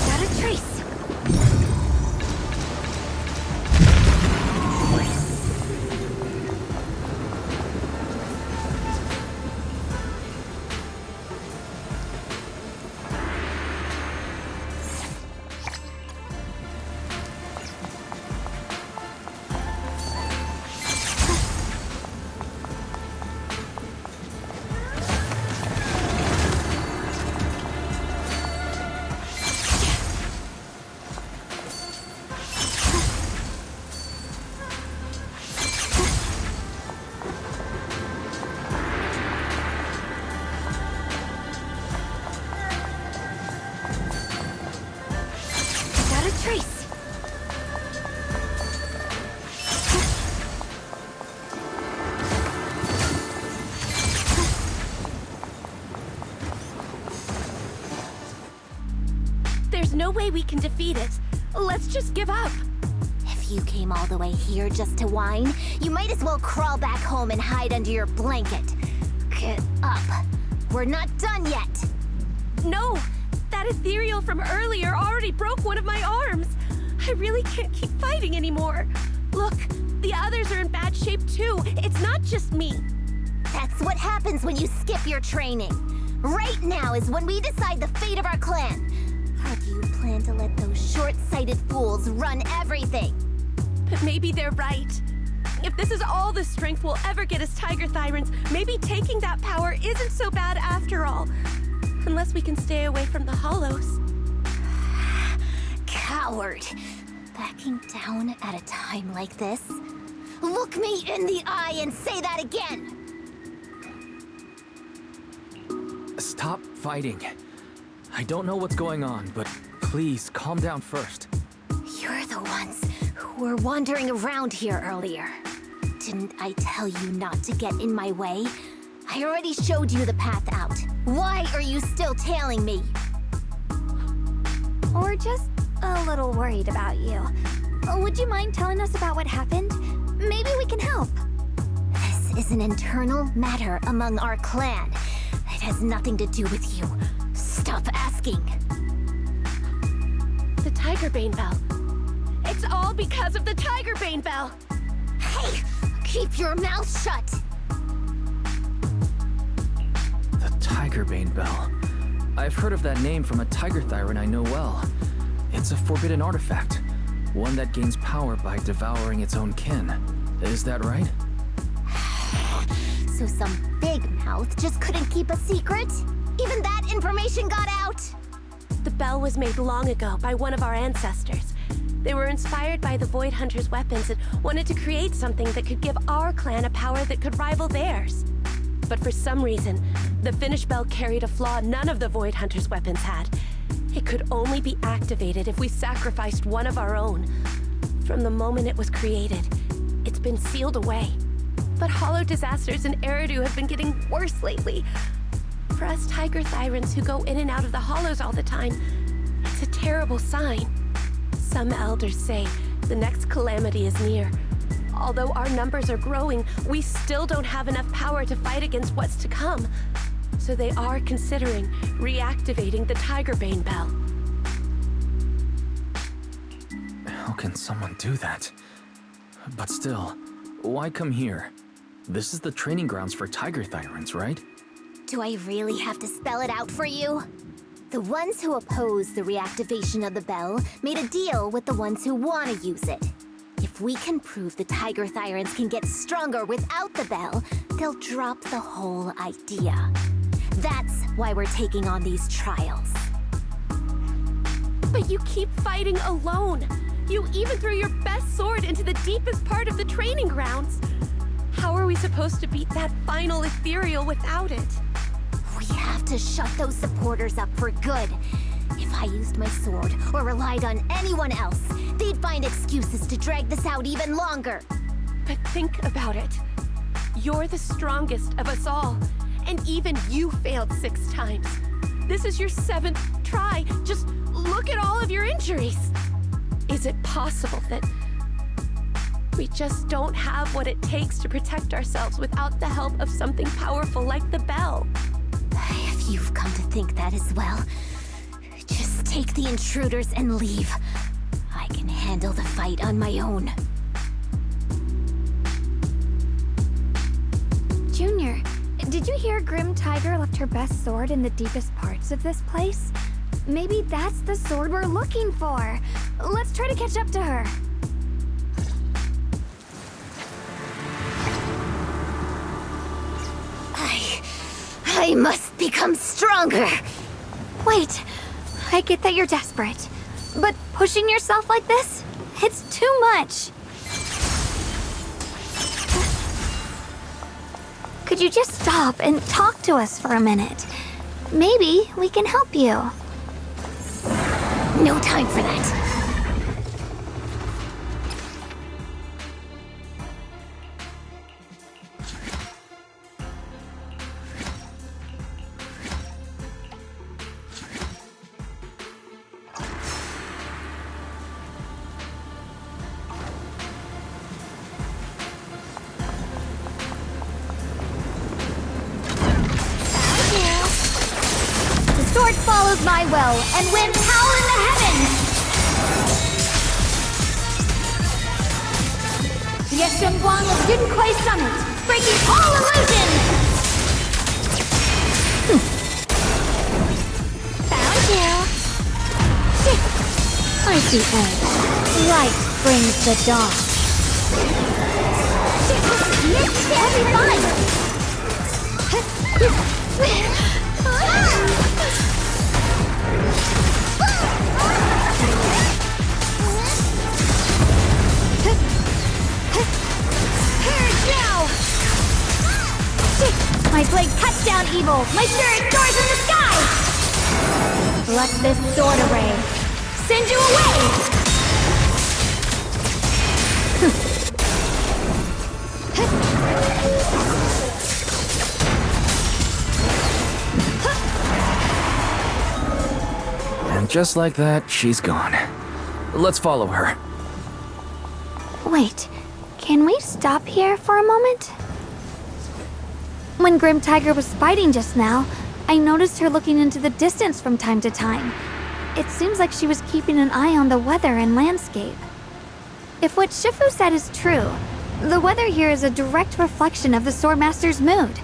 Got a trace. Trace! There's no way we can defeat it. Let's just give up. If you came all the way here just to whine, you might as well crawl back home and hide under your blanket. Get up. We're not done yet. No! That ethereal from earlier already broke one of my arms. I really can't keep fighting anymore. Look, the others are in bad shape too. It's not just me. That's what happens when you skip your training. Right now is when we decide the fate of our clan. How do you plan to let those short-sighted fools run everything? But maybe they're right. If this is all the strength we'll ever get as Tiger Thyrans, maybe taking that power isn't so bad after all. Unless we can stay away from the Hollows. Coward. Backing down at a time like this? Look me in the eye and say that again! Stop fighting. I don't know what's going on, but please calm down first. You're the ones who were wandering around here earlier. Didn't I tell you not to get in my way? I already showed you the path out. Why are you still tailing me? We're just a little worried about you. Would you mind telling us about what happened? Maybe we can help. This is an internal matter among our clan. It has nothing to do with you. Stop asking. The Tigerbane Bell. It's all because of the Tigerbane Bell. Hey! Keep your mouth shut! The Tigerbane Bell. I've heard of that name from a Tiger Thyran I know well. It's a forbidden artifact. One that gains power by devouring its own kin. Is that right? So some big mouth just couldn't keep a secret? Even that information got out? The bell was made long ago by one of our ancestors. They were inspired by the Void Hunter's weapons and wanted to create something that could give our clan a power that could rival theirs. But for some reason, the finished bell carried a flaw none of the Void Hunter's weapons had. It could only be activated if we sacrificed one of our own. From the moment it was created, it's been sealed away. But hollow disasters in Eridu have been getting worse lately. For us Tiger Thyrans who go in and out of the hollows all the time, it's a terrible sign. Some elders say the next calamity is near. Although our numbers are growing, we still don't have enough power to fight against what's to come. So they are considering reactivating the Tigerbane Bell. How can someone do that? But still, why come here? This is the training grounds for Tiger Thyrans, right? Do I really have to spell it out for you? The ones who oppose the reactivation of the bell made a deal with the ones who want to use it. If we can prove the Tiger Thyrans can get stronger without the bell, they'll drop the whole idea. That's why we're taking on these trials. But you keep fighting alone. You even threw your best sword into the deepest part of the training grounds. How are we supposed to beat that final ethereal without it? We have to shut those supporters up for good. If I used my sword or relied on anyone else, they'd find excuses to drag this out even longer. But think about it. You're the strongest of us all, and even you failed 6 times. This is your 7th try. Just look at all of your injuries. Is it possible that we just don't have what it takes to protect ourselves without the help of something powerful like the bell? If you've come to think that as well, just take the intruders and leave. I can handle the fight on my own. Junior, did you hear Grim Tiger left her best sword in the deepest parts of this place? Maybe that's the sword we're looking for. Let's try to catch up to her. I must become stronger! Wait, I get that you're desperate, but pushing yourself like this? It's too much. Could you just stop and talk to us for a minute? Maybe we can help you. No time for that. will and win power in the heavens! Yeshengguang of Yunkuei Summit, breaking all illusions! Found you! I see end. Light brings the dawn. Missed every line! My blade cuts down evil! My spirit soars in the sky! Let this sword array send you away! And just like that, she's gone. Let's follow her. Wait, can we stop here for a moment? When Grim Tiger was fighting just now, I noticed her looking into the distance from time to time. It seems like she was keeping an eye on the weather and landscape. If what Shifu said is true, the weather here is a direct reflection of the Swordmaster's mood.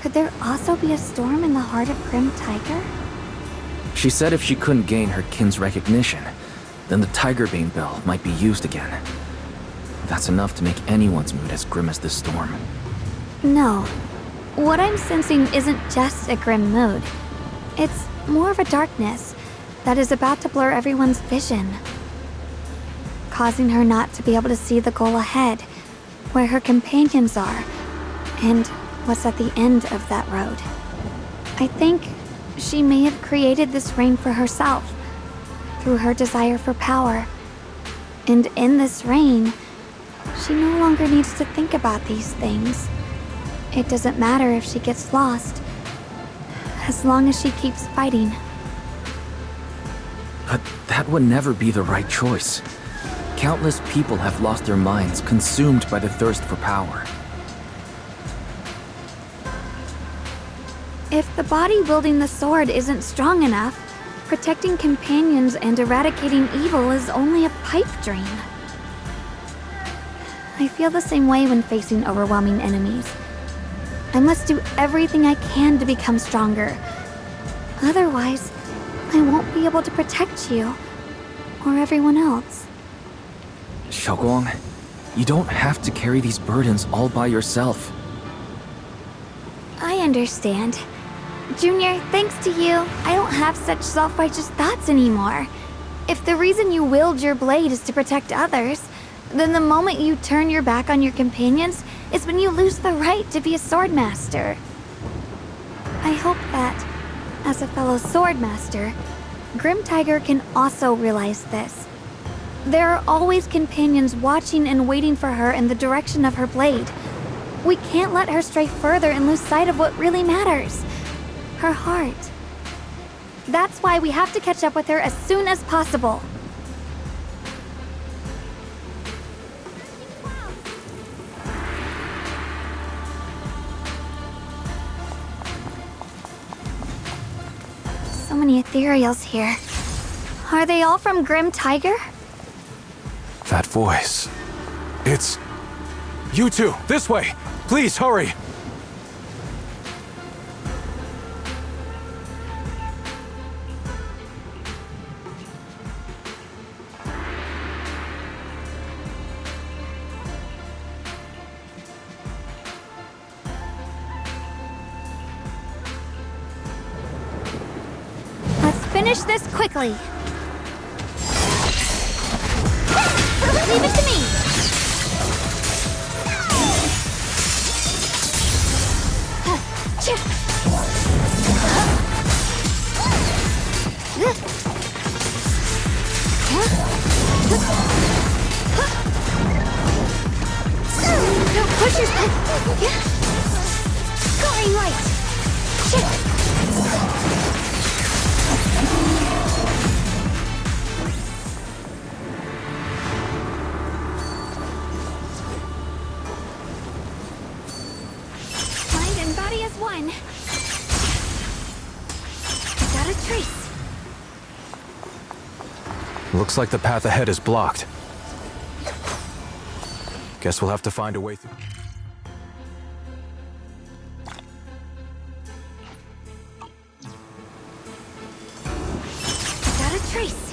Could there also be a storm in the heart of Grim Tiger? She said if she couldn't gain her kin's recognition, then the Tiger Bane Bell might be used again. That's enough to make anyone's mood as grim as this storm. No. What I'm sensing isn't just a grim mood. It's more of a darkness that is about to blur everyone's vision, causing her not to be able to see the goal ahead, where her companions are, and what's at the end of that road. I think she may have created this reign for herself, through her desire for power. And in this reign, she no longer needs to think about these things. It doesn't matter if she gets lost, as long as she keeps fighting. But that would never be the right choice. Countless people have lost their minds, consumed by the thirst for power. If the body wielding the sword isn't strong enough, protecting companions and eradicating evil is only a pipe dream. I feel the same way when facing overwhelming enemies. I must do everything I can to become stronger. Otherwise, I won't be able to protect you, or everyone else. Xiaoguang, you don't have to carry these burdens all by yourself. I understand. Junior, thanks to you, I don't have such self-righteous thoughts anymore. If the reason you wield your blade is to protect others, then the moment you turn your back on your companions is when you lose the right to be a swordmaster. I hope that, as a fellow swordmaster, Grim Tiger can also realize this. There are always companions watching and waiting for her in the direction of her blade. We can't let her stray further and lose sight of what really matters. Her heart. That's why we have to catch up with her as soon as possible. So many ethereals here. Are they all from Grim Tiger? That voice. It's... You two, this way! Please, hurry! Let's finish this quickly. Leave it to me! Don't push yourself! Going right! Mind and body as one. I got a trace. Looks like the path ahead is blocked. Guess we'll have to find a way through. Got a trace.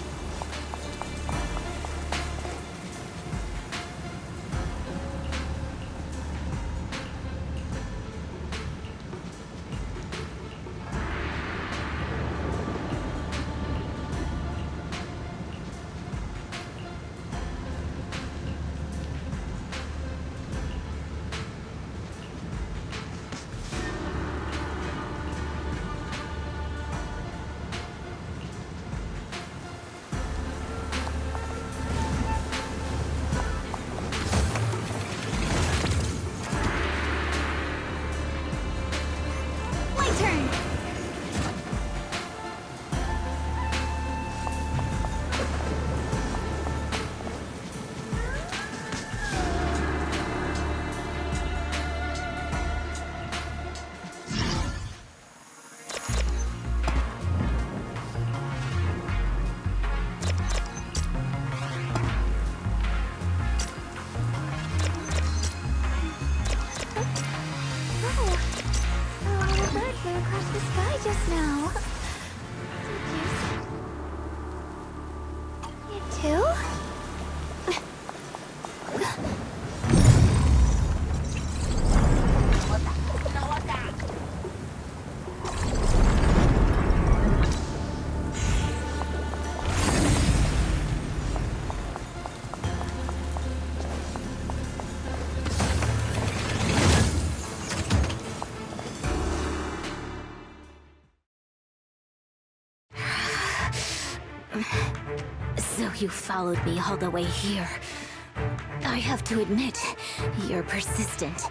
So you followed me all the way here. I have to admit, you're persistent.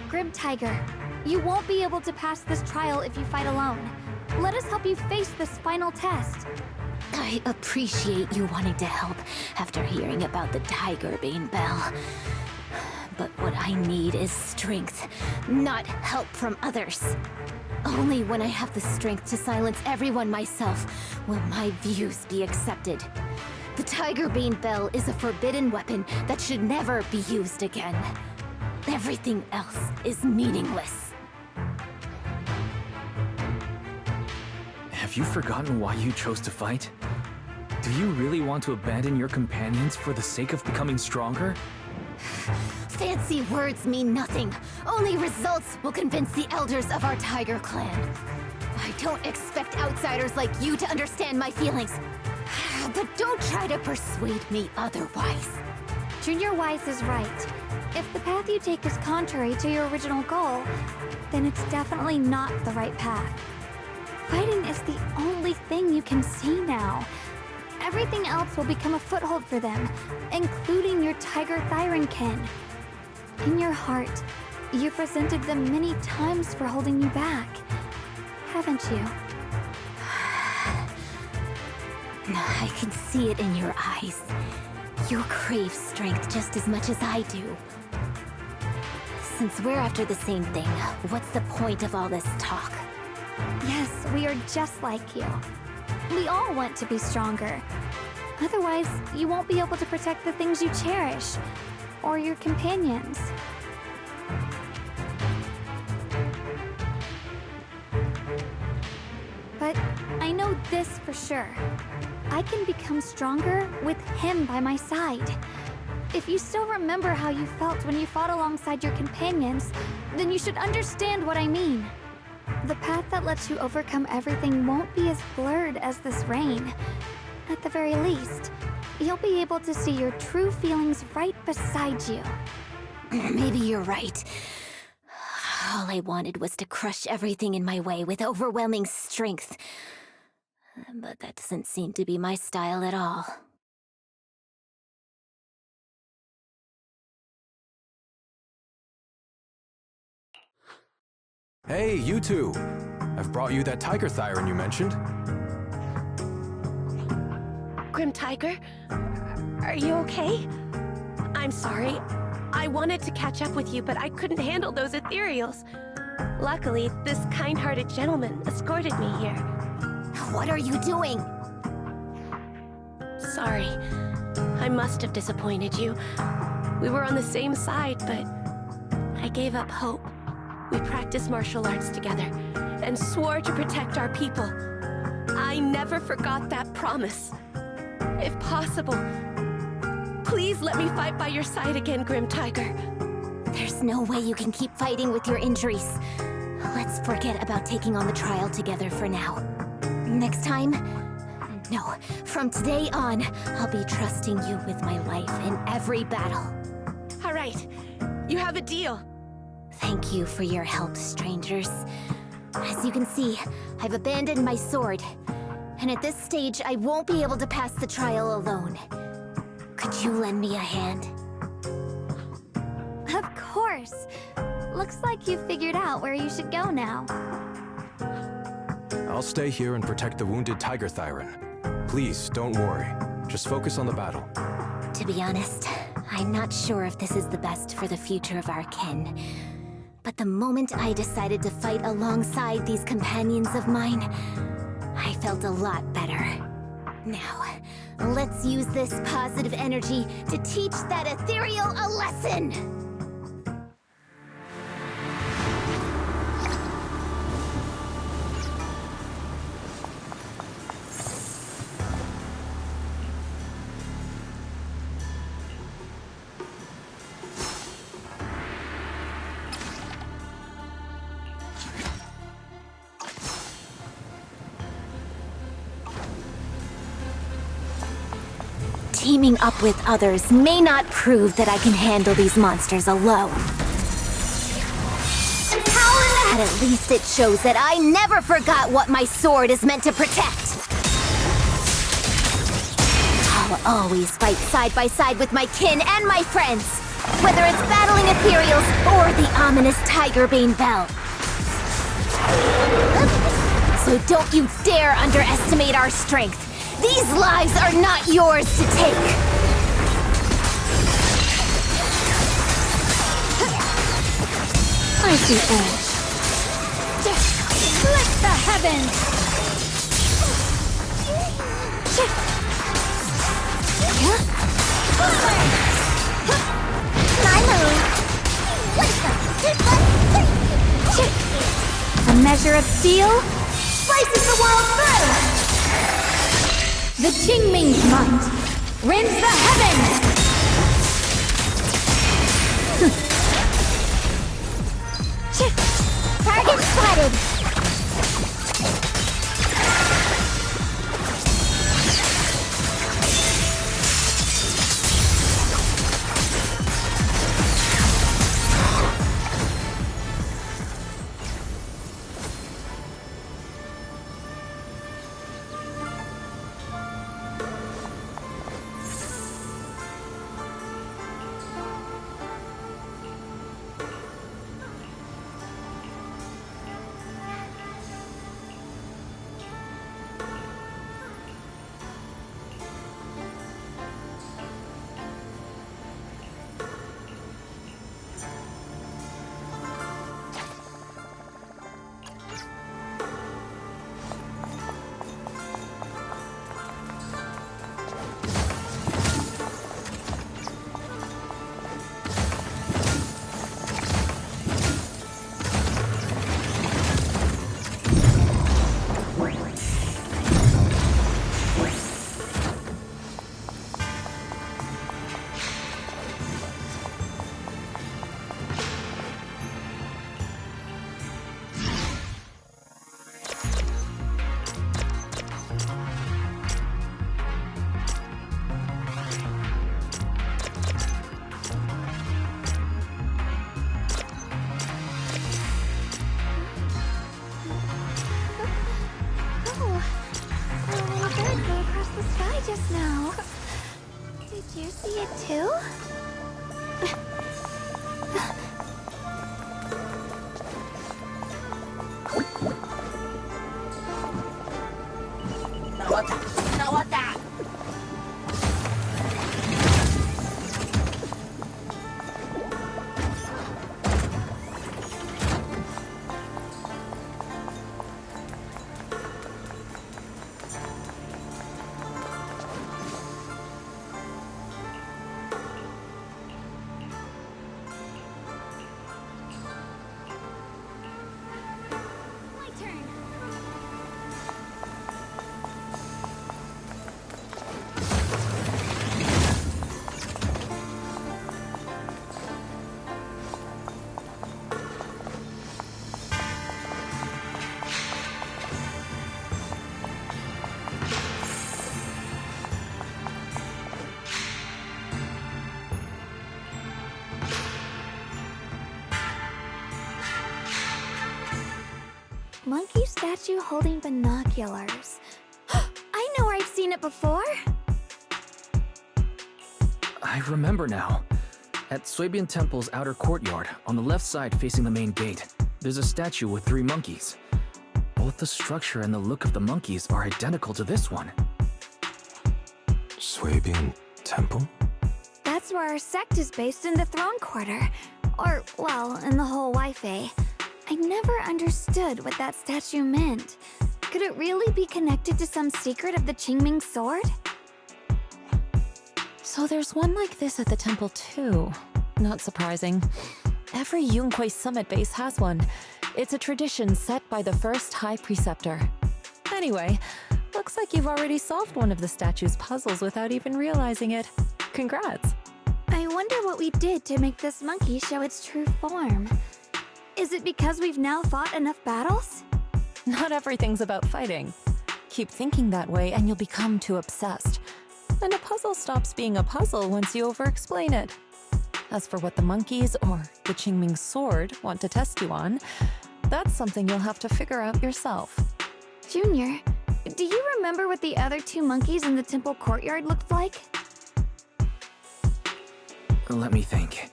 Grim Tiger, you won't be able to pass this trial if you fight alone. Let us help you face this final test. I appreciate you wanting to help after hearing about the Tiger Bane Bell. But what I need is strength, not help from others. Only when I have the strength to silence everyone myself will my views be accepted. The Tiger Bane Bell is a forbidden weapon that should never be used again. Everything else is meaningless. Have you forgotten why you chose to fight? Do you really want to abandon your companions for the sake of becoming stronger? Fancy words mean nothing. Only results will convince the elders of our Tiger Clan. I don't expect outsiders like you to understand my feelings. But don't try to persuade me otherwise. Junior Wise is right. If the path you take is contrary to your original goal, then it's definitely not the right path. Fighting is the only thing you can see now. Everything else will become a foothold for them, including your Tiger Thyron kin. In your heart, you've resented them many times for holding you back, haven't you? I can see it in your eyes. You crave strength just as much as I do. Since we're after the same thing, what's the point of all this talk? Yes, we are just like you. We all want to be stronger. Otherwise, you won't be able to protect the things you cherish, or your companions. But I know this for sure. I can become stronger with him by my side. If you still remember how you felt when you fought alongside your companions, then you should understand what I mean. The path that lets you overcome everything won't be as blurred as this rain. At the very least, you'll be able to see your true feelings right beside you. Maybe you're right. All I wanted was to crush everything in my way with overwhelming strength. But that doesn't seem to be my style at all. Hey, you two! I've brought you that Tiger Thyron you mentioned. Grim Tiger? Are you okay? I'm sorry. I wanted to catch up with you, but I couldn't handle those ethereals. Luckily, this kind-hearted gentleman escorted me here. What are you doing? sorry. I must have disappointed you. We were on the same side, but I gave up hope. We practiced martial arts together and swore to protect our people. I never forgot that promise. If possible, please let me fight by your side again, Grim Tiger. There's no way you can keep fighting with your injuries. Let's forget about taking on the trial together for now. Next time? No, from today on, I'll be trusting you with my life in every battle. All right, you have a deal. Thank you for your help, strangers. As you can see, I've abandoned my sword. And at this stage, I won't be able to pass the trial alone. Could you lend me a hand? Of course. Looks like you figured out where you should go now. I'll stay here and protect the wounded Tiger Thyron. Please, don't worry. Just focus on the battle. To be honest, I'm not sure if this is the best for the future of our kin. But the moment I decided to fight alongside these companions of mine, I felt a lot better. Now, let's use this positive energy to teach that ethereal a lesson! Teaming up with others may not prove that I can handle these monsters alone. But at least it shows that I never forgot what my sword is meant to protect. I'll always fight side by side with my kin and my friends, whether it's battling Ethereals or the ominous Tigerbane Bell. So don't you dare underestimate our strength. These lives are not yours to take! I see edge. Split the heavens! A measure of steel slices the world through! The Qingming's might rends the heavens! Target spotted! too? statue holding binoculars. I know where I've seen it before! I remember now. At Suibian Temple's outer courtyard, on the left side facing the main gate, there's a statue with 3 monkeys. Both the structure and the look of the monkeys are identical to this one. Suibian Temple? That's where our sect is based in the Throne Quarter. Or, well, in the whole Wi-Fi. I never understood what that statue meant. Could it really be connected to some secret of the Qingming sword? So there's one like this at the temple too. Not surprising. Every Yunquei Summit base has one. It's a tradition set by the first High Preceptor. Anyway, looks like you've already solved one of the statue's puzzles without even realizing it. Congrats. I wonder what we did to make this monkey show its true form. Is it because we've now fought enough battles? Not everything's about fighting. Keep thinking that way and you'll become too obsessed. And a puzzle stops being a puzzle once you over-explain it. As for what the monkeys or the Qingming sword want to test you on, that's something you'll have to figure out yourself. Junior, do you remember what the other 2 monkeys in the temple courtyard looked like? Let me think.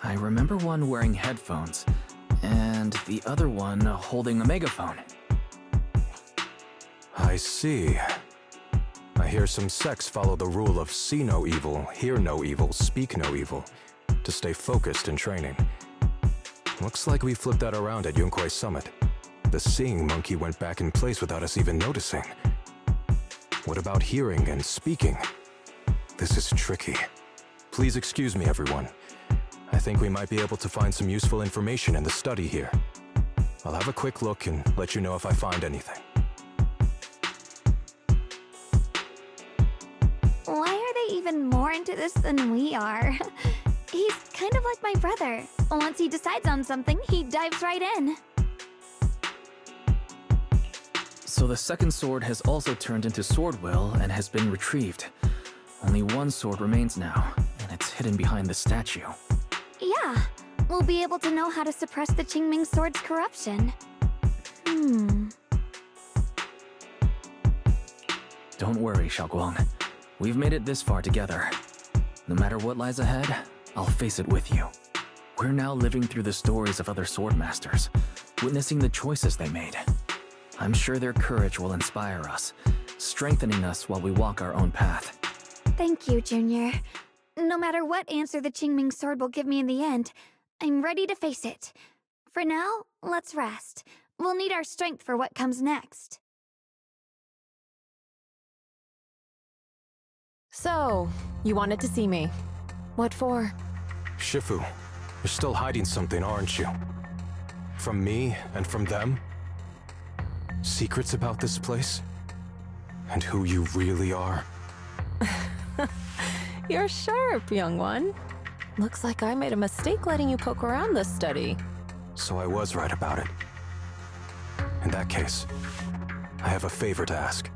I remember one wearing headphones, and the other one holding a megaphone. I see. I hear some sects follow the rule of see no evil, hear no evil, speak no evil, to stay focused in training. Looks like we flipped that around at Yunquei Summit. The seeing monkey went back in place without us even noticing. What about hearing and speaking? This is tricky. Please excuse me, everyone. I think we might be able to find some useful information in the study here. I'll have a quick look and let you know if I find anything. Why are they even more into this than we are? He's kind of like my brother. Once he decides on something, he dives right in. So the second sword has also turned into Swordwill and has been retrieved. Only one sword remains now, and it's hidden behind the statue. Yeah, we'll be able to know how to suppress the Qingming sword's corruption. Don't worry, Xiaoguang. We've made it this far together. No matter what lies ahead, I'll face it with you. We're now living through the stories of other swordmasters, witnessing the choices they made. I'm sure their courage will inspire us, strengthening us while we walk our own path. Thank you, Junior. No matter what answer the Qingming sword will give me in the end, I'm ready to face it. For now, let's rest. We'll need our strength for what comes next. So, you wanted to see me. What for? Shifu, you're still hiding something, aren't you? From me and from them? Secrets about this place? And who you really are? You're sharp, young one. Looks like I made a mistake letting you poke around this study. So I was right about it. In that case, I have a favor to ask.